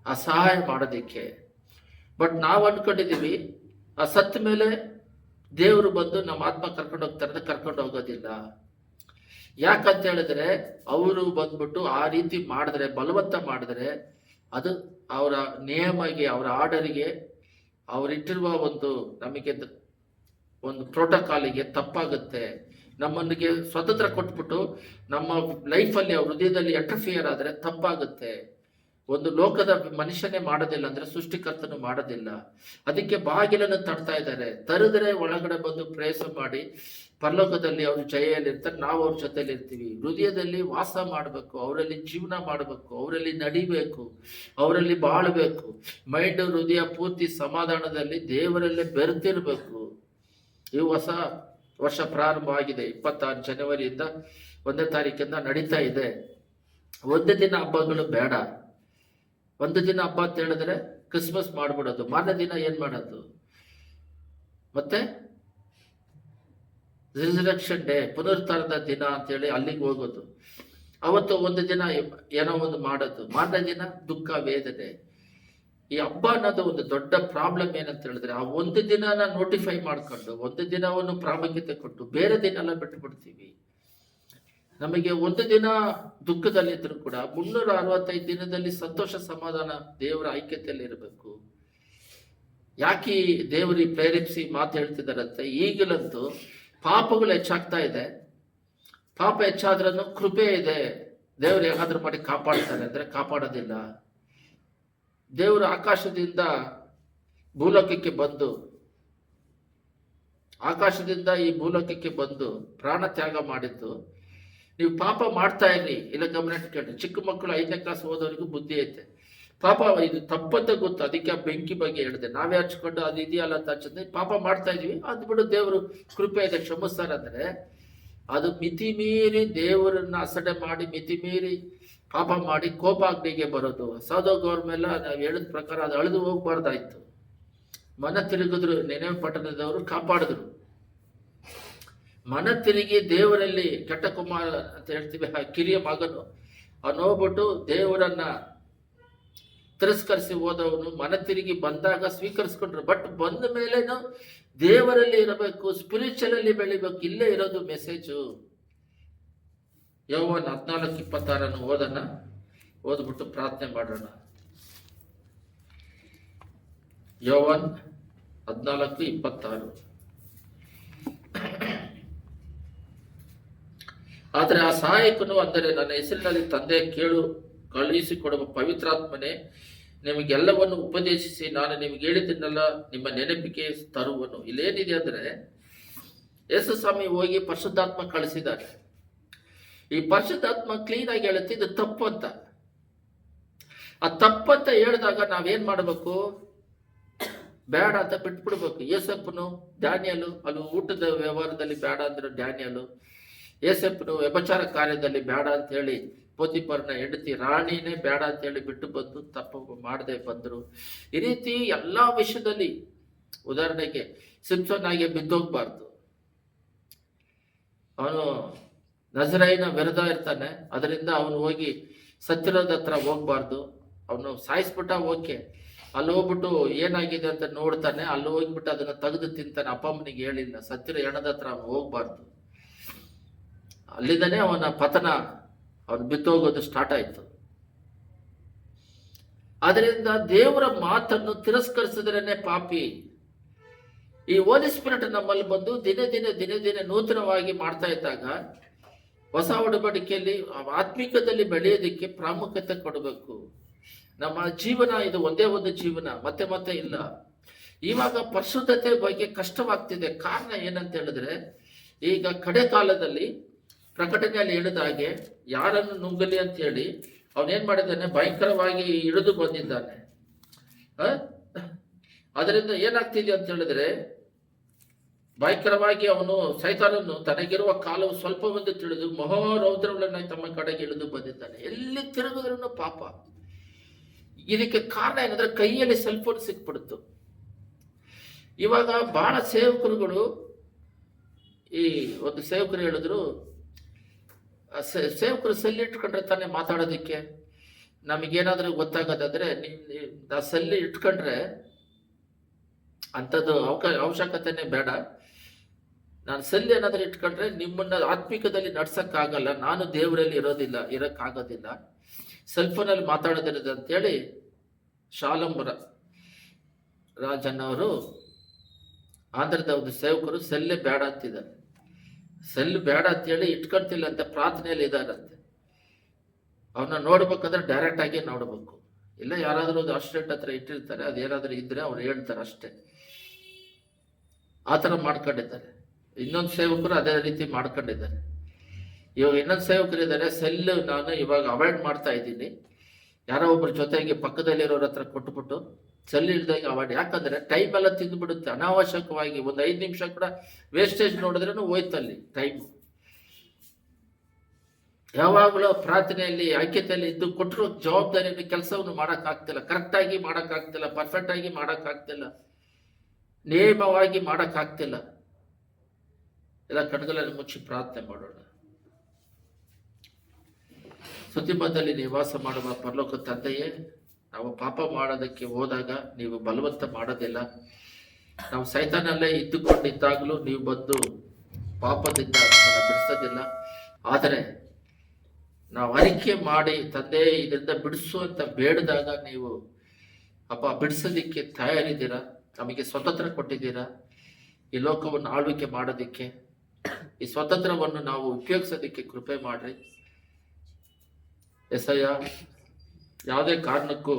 ಆ ಸಹಾಯ ಮಾಡೋದಿಕ್ಕೆ. ಬಟ್ ನಾವು ಅನ್ಕೊಂಡಿದೀವಿ ಆ ಸತ್ತ ಮೇಲೆ ದೇವರು ಬಂದು ನಮ್ಮ ಆತ್ಮ ಕರ್ಕೊಂಡು ಹೋಗ್ತಾರೆ, ಕರ್ಕೊಂಡು ಹೋಗೋದಿಲ್ಲ. ಯಾಕಂತ ಹೇಳಿದ್ರೆ ಅವರು ಬಂದ್ಬಿಟ್ಟು ಆ ರೀತಿ ಮಾಡಿದ್ರೆ, ಬಲವಂತ ಮಾಡಿದ್ರೆ, ಅದು ಅವರ ನಿಯಮಗೆ, ಅವರ ಆರ್ಡರಿಗೆ, ಅವರಿಟ್ಟಿರುವ ನಮಗೆ ಒಂದು ಪ್ರೋಟೋಕಾಲಿಗೆ ತಪ್ಪಾಗುತ್ತೆ. ನಮ್ಮನಿಗೆ ಸ್ವತಂತ್ರ ಕೊಟ್ಬಿಟ್ಟು ನಮ್ಮ ಲೈಫಲ್ಲಿ ಅವ್ರ ಹೃದಯದಲ್ಲಿ ಇಂಟರ್ಫಿಯರ್ ಆದರೆ ತಪ್ಪಾಗುತ್ತೆ. ಒಂದು ಲೋಕದ ಮನುಷ್ಯನೇ ಮಾಡೋದಿಲ್ಲ ಅಂದ್ರೆ ಸೃಷ್ಟಿಕರ್ತನು ಮಾಡೋದಿಲ್ಲ. ಅದಕ್ಕೆ ಬಾಗಿಲನ್ನು ತಡ್ತಾ ಇದ್ದಾರೆ. ತರಿದ್ರೆ ಒಳಗಡೆ ಬಂದು ಪ್ರಯಾಸ ಮಾಡಿ ಪರಲೋಕದಲ್ಲಿ ಅವರು ಜಯಲ್ಲಿ ನಾವು ಅವ್ರ ಜೊತೆಲಿ ಇರ್ತೀವಿ. ಹೃದಯದಲ್ಲಿ ವಾಸ ಮಾಡಬೇಕು, ಅವರಲ್ಲಿ ಜೀವನ ಮಾಡಬೇಕು, ಅವರಲ್ಲಿ ನಡಿಬೇಕು, ಅವರಲ್ಲಿ ಬಾಳ್ಬೇಕು. ಮೈಂಡ್ ಹೃದಯ ಪೂರ್ತಿ ಸಮಾಧಾನದಲ್ಲಿ ದೇವರಲ್ಲೇ ಬೆರೆತಿರ್ಬೇಕು. ಈ ಹೊಸ ವರ್ಷ ಪ್ರಾರಂಭ ಆಗಿದೆ. 26 ಜನವರಿಯಿಂದ 1ನೇ ತಾರೀಕಿಂದ ನಡೀತಾ ಇದೆ. ಒಂದೇ ದಿನ ಹಬ್ಬಗಳು ಬೇಡ. ಒಂದು ದಿನ ಹಬ್ಬ ಅಂತ ಹೇಳಿದ್ರೆ ಕ್ರಿಸ್ಮಸ್ ಮಾಡ್ಬಿಡೋದು, ಮಾರನೇ ದಿನ ಏನ್ ಮಾಡೋದು, ಮತ್ತೆ ರಿಸರೆಕ್ಷನ್ ಡೇ, ಪುನರುತ್ಥಾನದ ದಿನ ಅಂತೇಳಿ ಅಲ್ಲಿಗೆ ಹೋಗೋದು. ಅವತ್ತು ಒಂದು ದಿನ ಏನೋ ಒಂದು ಮಾಡೋದು, ಮಾರನೇ ದಿನ ದುಃಖ ವೇದನೆ. ಈ ಹಬ್ಬ ಅನ್ನೋದು ಒಂದು ದೊಡ್ಡ ಪ್ರಾಬ್ಲಮ್ ಏನಂತ ಹೇಳಿದ್ರೆ, ಆ ಒಂದು ದಿನನ ನೋಟಿಫೈ ಮಾಡ್ಕೊಂಡು ಒಂದು ದಿನವನ್ನು ಪ್ರಾಮುಖ್ಯತೆ ಕೊಟ್ಟು ಬೇರೆ ದಿನ ಎಲ್ಲ ಬಿಟ್ಟು ಬಿಡ್ತೀವಿ. ನಮಗೆ ಒಂದು ದಿನ ದುಃಖದಲ್ಲಿದ್ರು ಕೂಡ 365 ದಿನದಲ್ಲಿ ಸಂತೋಷ ಸಮಾಧಾನ ದೇವರ ಐಕ್ಯತೆಯಲ್ಲಿ ಇರಬೇಕು. ಯಾಕೆ ದೇವರಿಗೆ ಪ್ರೇರೇಪಿಸಿ ಮಾತು ಹೇಳ್ತಿದ್ದಾರಂತೆ, ಈಗಲಂತೂ ಪಾಪಗಳು ಹೆಚ್ಚಾಗ್ತಾ ಇದೆ. ಪಾಪ ಹೆಚ್ಚಾದ್ರೂ ಕೃಪೆ ಇದೆ, ದೇವರು ಹೇಗಾದ್ರೂ ಮಾಡಿ ಕಾಪಾಡ್ತಾರೆ ಅಂದ್ರೆ ಕಾಪಾಡೋದಿಲ್ಲ. ದೇವರು ಆಕಾಶದಿಂದ ಭೂಲೋಕಕ್ಕೆ ಬಂದು, ಆಕಾಶದಿಂದ ಈ ಭೂಲೋಕಕ್ಕೆ ಬಂದು ಪ್ರಾಣ ತ್ಯಾಗ ಮಾಡಿದ್ದು, ನೀವು ಪಾಪ ಮಾಡ್ತಾ ಇರ್ರಿ. ಇಲ್ಲ ಗಮನ ಇಟ್ಕೊಂಡ್ರಿ, ಚಿಕ್ಕ ಮಕ್ಕಳು 5ನೇ ಕ್ಲಾಸ್ ಓದೋರಿಗೂ ಬುದ್ಧಿ ಐತೆ. ಪಾಪ ಇದು ತಪ್ಪಂತ ಗೊತ್ತು, ಅದಕ್ಕೆ ಆ ಬೆಂಕಿ ಬಗ್ಗೆ ಹೇಳಿದೆ. ನಾವೇ ಹಚ್ಕೊಂಡು ಅದು ಇದೆಯಲ್ಲ ಅಂತ ಹಚ್ಚಿದ್ರೆ ಪಾಪ ಮಾಡ್ತಾ ಇದೀವಿ, ಅದು ಬಿಡು ದೇವರು ಕೃಪೆ ಇದೆ ಕ್ಷಮಿಸ್ತಾರಂದ್ರೆ, ಅದು ಮಿತಿ ಮೀರಿ ದೇವರನ್ನ ಅಸಡೆ ಮಾಡಿ ಮಿತಿ ಮೀರಿ ಪಾಪ ಮಾಡಿ ಕೋಪಾಗ್ನಿಗೆ ಬರೋದು. ಸೌದೋಗೋರ್ ಮೇಲೆ ನಾವು ಹೇಳಿದ ಪ್ರಕಾರ ಅದು ಅಳಿದು ಹೋಗ್ಬಾರ್ದಾಯ್ತು. ಮನ ತಿರುಗಿದ್ರು, ನೆನವೆ ಪಟ್ಟಣದವರು ಕಾಪಾಡಿದ್ರು. ಮನ ತಿರುಗಿ ದೇವರಲ್ಲಿ ಕೆಟ್ಟ ಕುಮಾರ ಅಂತ ಹೇಳ್ತೀವಿ, ಆ ಕಿರಿಯ ಮಗನು ಅವನೋಗ್ಬಿಟ್ಟು ದೇವರನ್ನ ತಿರಸ್ಕರಿಸಿ ಹೋದವನು ಮನ ತಿರುಗಿ ಬಂದಾಗ ಸ್ವೀಕರಿಸ್ಕೊಂಡ್ರು. ಬಟ್ ಬಂದ ಮೇಲೇನು ದೇವರಲ್ಲಿ ಇರಬೇಕು, ಸ್ಪಿರಿಚುವಲ್ ಅಲ್ಲಿ ಬೆಳಿಬೇಕು. ಇಲ್ಲೇ ಇರೋದು ಮೆಸೇಜು. ಯೋವಾನ್ 14:26 ಓದೋಣ, ಓದ್ಬಿಟ್ಟು ಪ್ರಾರ್ಥನೆ ಮಾಡೋಣ. ಯೋವಾನ್ 14:26. ಆದರೆ ಆ ಸಹಾಯಕನು, ಅಂದರೆ ನನ್ನ ಹೆಸರಿನಲ್ಲಿ ತಂದೆ ಕೇಳು ಕಳುಹಿಸಿಕೊಡುವ ಪವಿತ್ರಾತ್ಮನೇ ನಿಮಗೆಲ್ಲವನ್ನು ಉಪದೇಶಿಸಿ ನಾನು ನಿಮ್ಗೆ ಹೇಳಿದ್ದನ್ನೆಲ್ಲ ನಿಮ್ಮ ನೆನಪಿಗೆ ತರುವನು. ಇಲ್ಲೇನಿದೆ ಅಂದ್ರೆ, ಯೇಸು ಸ್ವಾಮಿ ಹೋಗಿ ಪರಿಶುದ್ಧಾತ್ಮ ಕಳಿಸಿದ್ದಾರೆ. ಈ ಪರಿಶುದ್ಧಾತ್ಮ ಕ್ಲೀನ್ ಆಗಿ ಹೇಳುತ್ತೆ ಇದು ತಪ್ಪು ಅಂತ. ಆ ತಪ್ಪಂತ ಹೇಳಿದಾಗ ನಾವೇನ್ ಮಾಡಬೇಕು? ಬೇಡ ಅಂತ ಬಿಟ್ಬಿಡ್ಬೇಕು. ಏಸಪ್ಪನು ಡ್ಯಾನಿಯಲು ಅಲ್ಲಿ ಊಟದ ವ್ಯವಹಾರದಲ್ಲಿ ಬೇಡ ಅಂದ್ರೆ ಡ್ಯಾನಿಯಲು, ಏಸಪ್ಪನು ವ್ಯಭಚಾರ ಕಾರ್ಯದಲ್ಲಿ ಬೇಡ ಅಂತ ಹೇಳಿ ಪೋತಿಫರನ ಹೆಂಡತಿ ರಾಣಿನೇ ಬೇಡ ಅಂತ ಹೇಳಿ ಬಿಟ್ಟು ಬಂದು ತಪ್ಪು ಮಾಡದೆ ಬಂದ್ರು. ಈ ರೀತಿ ಎಲ್ಲಾ ವಿಷಯದಲ್ಲಿ, ಉದಾಹರಣೆಗೆ ಸಿಂಪ್ಸನ್ ಆಗಿ ಬಿದ್ದೋಗ್ಬಾರ್ದು. ಅವನು ನಜರೇಯನ ವಿರುದ್ಧ ಇರ್ತಾನೆ, ಅದರಿಂದ ಅವನು ಹೋಗಿ ಸತ್ತಿರೋದ ಹತ್ರ ಹೋಗ್ಬಾರ್ದು. ಅವನು ಸಾಯಿಸ್ಬಿಟ್ಟ, ಓಕೆ, ಅಲ್ಲಿ ಹೋಗ್ಬಿಟ್ಟು ಏನಾಗಿದೆ ಅಂತ ನೋಡ್ತಾನೆ, ಅಲ್ಲಿ ಹೋಗ್ಬಿಟ್ಟು ಅದನ್ನ ತೆಗೆದು ತಿಂತಾನೆ. ಅಪ್ಪಮ್ಮನಿಗೆ ಹೇಳಿಲ್ಲ, ಸತ್ತಿರೋ ಹೆಣದ ಹತ್ರ ಅವನು ಹೋಗ್ಬಾರ್ದು. ಅಲ್ಲಿಂದನೇ ಅವನ ಪತನ, ಅವನು ಬಿತ್ತೋಗೋದು ಸ್ಟಾರ್ಟ್ ಆಯ್ತು. ಅದರಿಂದ ದೇವರ ಮಾತನ್ನು ತಿರಸ್ಕರಿಸಿದ್ರೇನೆ ಪಾಪಿ. ಈ ಹೋಲಿ ಸ್ಪಿರಿಟ್ ನಮ್ಮಲ್ಲಿ ಬಂದು ದಿನೇ ದಿನೇ ನೂತನವಾಗಿ ಮಾಡ್ತಾ ಇದ್ದಾಗ ಹೊಸ ಒಡಂಬಡಿಕೆಯಲ್ಲಿ ಆತ್ಮಿಕದಲ್ಲಿ ಬೆಳೆಯೋದಕ್ಕೆ ಪ್ರಾಮುಖ್ಯತೆ ಕೊಡಬೇಕು. ನಮ್ಮ ಜೀವನ ಇದು ಒಂದೇ ಒಂದು ಜೀವನ, ಮತ್ತೆ ಇಲ್ಲ. ಇವಾಗ ಪರಿಶುದ್ಧತೆ ಬಗ್ಗೆ ಕಷ್ಟವಾಗ್ತಿದೆ. ಕಾರಣ ಏನಂತ ಹೇಳಿದ್ರೆ, ಈಗ ಕಡೆ ಕಾಲದಲ್ಲಿ ಪ್ರಕಟಣೆಯಲ್ಲಿ ಹೇಳಿದ ಹಾಗೆ ಯಾರನ್ನು ನುಂಗಲಿ ಅಂತ ಹೇಳಿ ಅವನೇನ್ ಮಾಡಿದ್ದಾನೆ, ಭಯಂಕರವಾಗಿ ಇಳಿದು ಬಂದಿದ್ದಾನೆ. ಅದರಿಂದ ಏನಾಗ್ತಿದೆ ಅಂತ ಹೇಳಿದ್ರೆ, ಭಯಂಕರವಾಗಿ ಅವನು ಸೈತಾನನು ತನಗಿರುವ ಕಾಲವು ಸ್ವಲ್ಪವೆಂದು ತಿಳಿದು ಮಹಾರೌದ್ರಗಳನ್ನು ತಮ್ಮ ಕಡೆಗೆ ಇಳಿದು ಬಂದಿದ್ದಾನೆ. ಎಲ್ಲಿ ತಿರುಗಿದ್ರೂ ಪಾಪ. ಇದಕ್ಕೆ ಕಾರಣ ಏನಂದ್ರೆ, ಕೈಯಲ್ಲಿ ಸೆಲ್ ಫೋನ್ ಸಿಕ್ಬಿಡ್ತು. ಇವಾಗ ಬಹಳ ಸೇವಕರುಗಳು, ಈ ಒಂದು ಸೇವಕರು ಹೇಳಿದ್ರು, ಸೇವಕರು ಸೆಲ್ ಇಟ್ಕೊಂಡ್ರೆ ತಾನೇ ಮಾತಾಡೋದಕ್ಕೆ. ನಮಗೇನಾದ್ರೂ ಗೊತ್ತಾಗೋದಾದ್ರೆ ಆ ಸೆಲ್ ಇಟ್ಕೊಂಡ್ರೆ ಅಂಥದ್ದು ಅವಶ್ಯಕತೆನೇ ಬೇಡ. ನಾನು ಸೆಲ್ ಏನಾದ್ರೂ ಇಟ್ಕೊಂಡ್ರೆ ನಿಮ್ಮನ್ನ ಆತ್ಮಿಕದಲ್ಲಿ ನಡ್ಸಕ್ಕಾಗಲ್ಲ, ನಾನು ದೇವರಲ್ಲಿ ಇರಕ್ಕಾಗೋದಿಲ್ಲ, ಸೆಲ್ಫೋನಲ್ಲಿ ಮಾತಾಡೋದಿರೋದು ಅಂತೇಳಿ ಶಾಲಂಬರ ರಾಜನ್ನವರು, ಆಂಧ್ರದ ಒಂದು ಸೇವಕರು ಸೆಲ್ಲೇ ಬೇಡ ಅಂತಿದ್ದಾರೆ. ಸೆಲ್ ಬೇಡ ಅಂತೇಳಿ ಇಟ್ಕೊಳ್ತಿಲ್ಲ ಅಂತ ಪ್ರಾರ್ಥನೆಯಲ್ಲಿ ಇದ್ದಾರಂತೆ. ಅವನ್ನ ನೋಡ್ಬೇಕಂದ್ರೆ ಡೈರೆಕ್ಟ್ ಆಗಿ ನೋಡ್ಬೇಕು. ಇಲ್ಲ ಯಾರಾದ್ರೂ ಒಂದು ಅಸ್ಟೇಟ್ ಹತ್ರ ಇಟ್ಟಿರ್ತಾರೆ, ಅದೇನಾದ್ರೂ ಇದ್ರೆ ಅವ್ರು ಹೇಳ್ತಾರೆ ಅಷ್ಟೇ. ಆ ಥರ ಮಾಡ್ಕೊಂಡಿದ್ದಾರೆ. ಇನ್ನೊಂದು ಸೇವಕರು ಅದೇ ರೀತಿ ಮಾಡ್ಕೊಂಡಿದ್ದಾರೆ. ಇವಾಗ ಇನ್ನೊಂದು ಸೇವಕರು ಇದ್ದಾರೆ, ಸೆಲ್ ನಾನು ಇವಾಗ ಅವಾಯ್ಡ್ ಮಾಡ್ತಾ ಇದ್ದೀನಿ. ಯಾರೋ ಒಬ್ಬರ ಜೊತೆಗೆ ಪಕ್ಕದಲ್ಲಿರೋರ ಹತ್ರ ಕೊಟ್ಬಿಟ್ಟು ಸೆಲ್ ಇಲ್ದಾಗ ಅವಾಯ್ಡ್. ಯಾಕಂದ್ರೆ ಟೈಮ್ ಎಲ್ಲ ತಿಂದ್ಬಿಡುತ್ತೆ ಅನಾವಶ್ಯಕವಾಗಿ. ಒಂದು 5 ನಿಮಿಷ ಕೂಡ ವೇಸ್ಟೇಜ್ ನೋಡಿದ್ರೂ ಹೋಯ್ತಲ್ಲಿ ಟೈಮು. ಯಾವಾಗಲೂ ಪ್ರಾರ್ಥನೆಯಲ್ಲಿ ಐಕ್ಯತೆಯಲ್ಲಿ ಇದ್ದು ಕೊಟ್ಟರು ಜವಾಬ್ದಾರಿಯನ್ನು ಕೆಲಸವನ್ನು ಮಾಡೋಕ್ಕಾಗ್ತಿಲ್ಲ, ಕರೆಕ್ಟಾಗಿ ಮಾಡೋಕ್ಕಾಗ್ತಿಲ್ಲ, ಪರ್ಫೆಕ್ಟಾಗಿ ಮಾಡೋಕ್ಕಾಗ್ತಿಲ್ಲ, ನೇಮವಾಗಿ ಮಾಡೋಕ್ಕಾಗ್ತಿಲ್ಲ. ಎಲ್ಲ ಕಣ್ಗಳಲ್ಲಿ ಮುಚ್ಚಿ ಪ್ರಾರ್ಥನೆ ಮಾಡೋಣ. ಸುದ್ದಿಮದಲ್ಲಿ ನಿವಾಸ ಮಾಡುವ ಪರಲೋಕ ತಂದೆಯೇ, ನಾವು ಪಾಪ ಮಾಡೋದಕ್ಕೆ ಹೋದಾಗ ನೀವು ಬಲವಂತ ಮಾಡೋದಿಲ್ಲ. ನಾವು ಸೈತಾನಲ್ಲೇ ಇದ್ದುಕೊಂಡಿದ್ದಾಗಲೂ ನೀವು ಬಂದು ಪಾಪದಿಂದ ನಮ್ಮನ್ನು ಬಿಡಿಸೋದಿಲ್ಲ. ಆದರೆ ನಾವು ಅರಿಕೆ ಮಾಡಿ ತಂದೆ ಇದರಿಂದ ಬಿಡಿಸು ಅಂತ ಬೇಡಿದಾಗ ನೀವು ಅಪ್ಪ ಬಿಡಿಸೋದಿಕ್ಕೆ ತಯಾರಿದ್ದೀರಾ. ನಮಗೆ ಸ್ವತಂತ್ರ ಕೊಟ್ಟಿದ್ದೀರಾ ಈ ಲೋಕವನ್ನು ಆಳ್ವಿಕೆ ಮಾಡೋದಿಕ್ಕೆ. ಈ ಸ್ವತಂತ್ರವನ್ನು ನಾವು ಉಪಯೋಗಿಸೋದಿಕ್ಕೆ ಕೃಪೆ ಮಾಡ್ರಿ ಎಸಯ್ಯ. ಯಾವುದೇ ಕಾರಣಕ್ಕೂ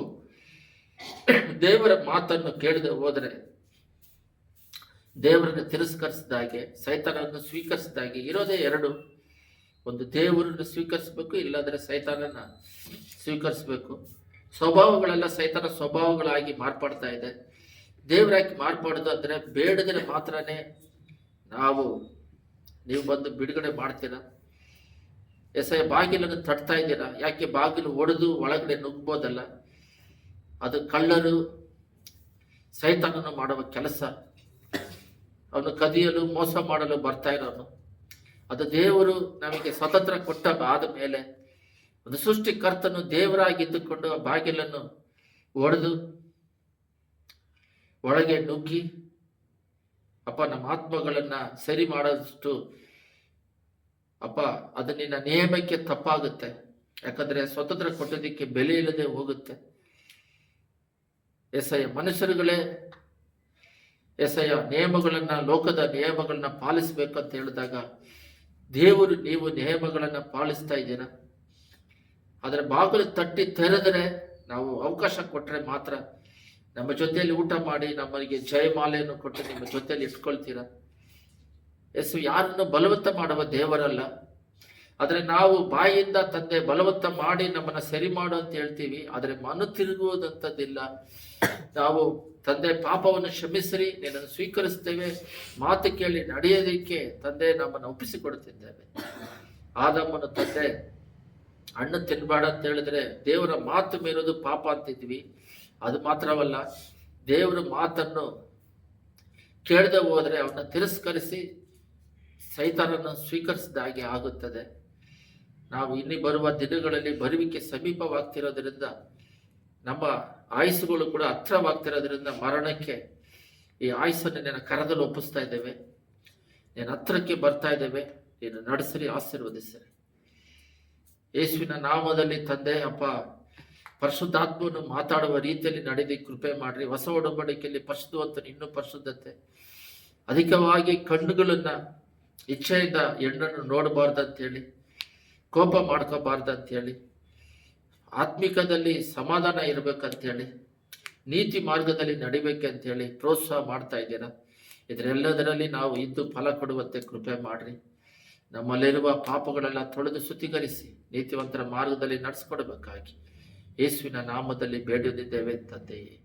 ದೇವರ ಮಾತನ್ನು ಕೇಳದೆ ಹೋದರೆ ದೇವರನ್ನು ತಿರಸ್ಕರಿಸಿದಾಗೆ, ಸೈತಾನನ್ನು ಸ್ವೀಕರಿಸಿದಾಗೆ ಇರೋದೇ ಎರಡು. ಒಂದು ದೇವರನ್ನು ಸ್ವೀಕರಿಸಬೇಕು, ಇಲ್ಲಾಂದ್ರೆ ಸೈತಾನನ್ನ ಸ್ವೀಕರಿಸಬೇಕು. ಸ್ವಭಾವಗಳೆಲ್ಲ ಸೈತಾನ ಸ್ವಭಾವಗಳಾಗಿ ಮಾರ್ಪಾಡ್ತಾ ಇದೆ. ದೇವರಾಗಿ ಮಾರ್ಪಾಡೋದು ಅಂದರೆ ಬೇಡದ್ರೆ ಮಾತ್ರನೇ ನೀವು ಬಂದು ಬಿಡುಗಡೆ ಮಾಡ್ತೀರಾ. ಎಸೆಯ ಬಾಗಿಲನ್ನು ತಟ್ತಾ ಇದ್ದೀರಾ. ಯಾಕೆ ಬಾಗಿಲು ಒಡೆದು ಒಳಗಡೆ ನುಗ್ಬೋದಲ್ಲ. ಅದು ಕಳ್ಳರು ಸೈತಾನನ್ನು ಮಾಡುವ ಕೆಲಸ. ಅವನು ಕದಿಯಲು ಮೋಸ ಮಾಡಲು ಬರ್ತಾ ಇರೋನು. ಅದು ದೇವರು ನಮಗೆ ಸ್ವತಂತ್ರ ಕೊಟ್ಟ ಆದ ಮೇಲೆ ಒಂದು ಸೃಷ್ಟಿಕರ್ತನು ದೇವರಾಗಿದ್ದುಕೊಂಡು ಆ ಬಾಗಿಲನ್ನು ಒಡೆದು ಒಳಗೆ ನುಗ್ಗಿ ಅಪ್ಪ ನಮ್ಮ ಆತ್ಮಗಳನ್ನ ಸರಿ ಮಾಡೋದಷ್ಟು ಅಪ್ಪ ಅದು ನಿನ್ನ ನೇಮಕ್ಕೆ ತಪ್ಪಾಗುತ್ತೆ. ಯಾಕಂದ್ರೆ ಸ್ವತಂತ್ರ ಕೊಟ್ಟೋದಕ್ಕೆ ಬೆಲೆ ಇಲ್ಲದೆ ಹೋಗುತ್ತೆ. ಎಸಯ್ಯ ಮನುಷ್ಯರುಗಳೇ ಎಸಯ್ಯ ನಿಯಮಗಳನ್ನ, ಲೋಕದ ನಿಯಮಗಳನ್ನ ಪಾಲಿಸ್ಬೇಕಂತ ಹೇಳಿದಾಗ ದೇವರು ನೀವು ನಿಯಮಗಳನ್ನ ಪಾಲಿಸ್ತಾ ಇದ್ದೀರಾ. ಆದರೆ ಬಾಗಿಲು ತಟ್ಟಿ ತೆರೆದರೆ ನಾವು ಅವಕಾಶ ಕೊಟ್ಟರೆ ಮಾತ್ರ ನಮ್ಮ ಜೊತೆಯಲ್ಲಿ ಊಟ ಮಾಡಿ ನಮಗೆ ಜಯಮಾಲೆಯನ್ನು ಕೊಟ್ಟು ನಿಮ್ಮ ಜೊತೆಯಲ್ಲಿ ಇಟ್ಕೊಳ್ತೀರಾ. ಎಸ್ ಯಾರನ್ನು ಬಲವಂತ ಮಾಡುವ ದೇವರಲ್ಲ. ಆದರೆ ನಾವು ಬಾಯಿಯಿಂದ ತಂದೆ ಬಲವಂತ ಮಾಡಿ ನಮ್ಮನ್ನ ಸರಿ ಮಾಡು ಅಂತ ಹೇಳ್ತೀವಿ. ಆದರೆ ಮನ ತಿರುಗುವುದಂಥದ್ದಿಲ್ಲ. ನಾವು ತಂದೆ ಪಾಪವನ್ನು ಕ್ಷಮಿಸಿರಿ, ನಿನ್ನನ್ನು ಸ್ವೀಕರಿಸ್ತೇವೆ, ಮಾತು ಕೇಳಿ ನಡೆಯೋದಕ್ಕೆ ತಂದೆ ನಮ್ಮನ್ನು ಒಪ್ಪಿಸಿಕೊಡುತ್ತಿದ್ದೇವೆ. ಆದಮ್ಮನು ತಂದೆ ಹಣ್ಣು ತಿನ್ಬೇಡ ಅಂತ ಹೇಳಿದ್ರೆ ದೇವರ ಮಾತು ಮೀರೋದು ಪಾಪ ಅಂತಿದ್ವಿ. ಅದು ಮಾತ್ರವಲ್ಲ, ದೇವರ ಮಾತನ್ನು ಕೇಳದೆ ಹೋದರೆ ಅವನ್ನ ತಿರಸ್ಕರಿಸಿ ಸೈತಾನನ್ನು ಸ್ವೀಕರಿಸಿದ ಹಾಗೆ ಆಗುತ್ತದೆ. ನಾವು ಇನ್ನು ಬರುವ ದಿನಗಳಲ್ಲಿ ಬರುವಿಕೆ ಸಮೀಪವಾಗ್ತಿರೋದ್ರಿಂದ ನಮ್ಮ ಆಯುಸ್ಸುಗಳು ಕೂಡ ಹತ್ರವಾಗ್ತಿರೋದ್ರಿಂದ ಮರಣಕ್ಕೆ ಈ ಆಯುಸ್ಸನ್ನು ನಿನ್ನ ಕರದಲ್ಲಿ ಒಪ್ಪಿಸ್ತಾ ಇದ್ದೇವೆ. ನಿನ್ನ ಹತ್ರಕ್ಕೆ ಬರ್ತಾ ಇದ್ದೇವೆ. ನೀನು ನಡೆಸಿರಿ, ಆಶೀರ್ವದಿಸಿರಿ. ಯೇಸುವಿನ ನಾಮದಲ್ಲಿ ತಂದೆ ಅಪ್ಪ ಪರಿಶುದ್ಧಾತ್ಮವನ್ನು ಮಾತಾಡುವ ರೀತಿಯಲ್ಲಿ ನಡೆದಿ ಕೃಪೆ ಮಾಡ್ರಿ. ಹೊಸ ಒಡಂಬಡಿಕೆಯಲ್ಲಿ ಪರಿಶುದ್ಧವಂತನು ಇನ್ನೂ ಪರಿಶುದ್ಧತೆ ಅಧಿಕವಾಗಿ ಕಣ್ಣುಗಳನ್ನ ಇಚ್ಛೆಯಿಂದ ಹೆಣ್ಣನ್ನು ನೋಡಬಾರ್ದಂತೇಳಿ, ಕೋಪ ಮಾಡ್ಕೋಬಾರ್ದಂತೇಳಿ, ಆತ್ಮಿಕದಲ್ಲಿ ಸಮಾಧಾನ ಇರಬೇಕಂತೇಳಿ, ನೀತಿ ಮಾರ್ಗದಲ್ಲಿ ನಡಿಬೇಕಂತೇಳಿ ಪ್ರೋತ್ಸಾಹ ಮಾಡ್ತಾ ಇದ್ದೀರಾ. ಇದರೆಲ್ಲದರಲ್ಲಿ ನಾವು ಇದ್ದು ಫಲ ಕೊಡುವಂತೆ ಕೃಪೆ ಮಾಡ್ರಿ. ನಮ್ಮಲ್ಲಿರುವ ಪಾಪಗಳೆಲ್ಲ ತೊಳೆದು ಶುದ್ಧೀಕರಿಸಿ ನೀತಿವಂತರ ಮಾರ್ಗದಲ್ಲಿ ನಡೆಸ್ಕೊಡ್ಬೇಕಾಗಿ ಯೇಸುವಿನ ನಾಮದಲ್ಲಿ ಬೇಡುತ್ತಿದ್ದೇವೆ ತಂದೆಯೇ.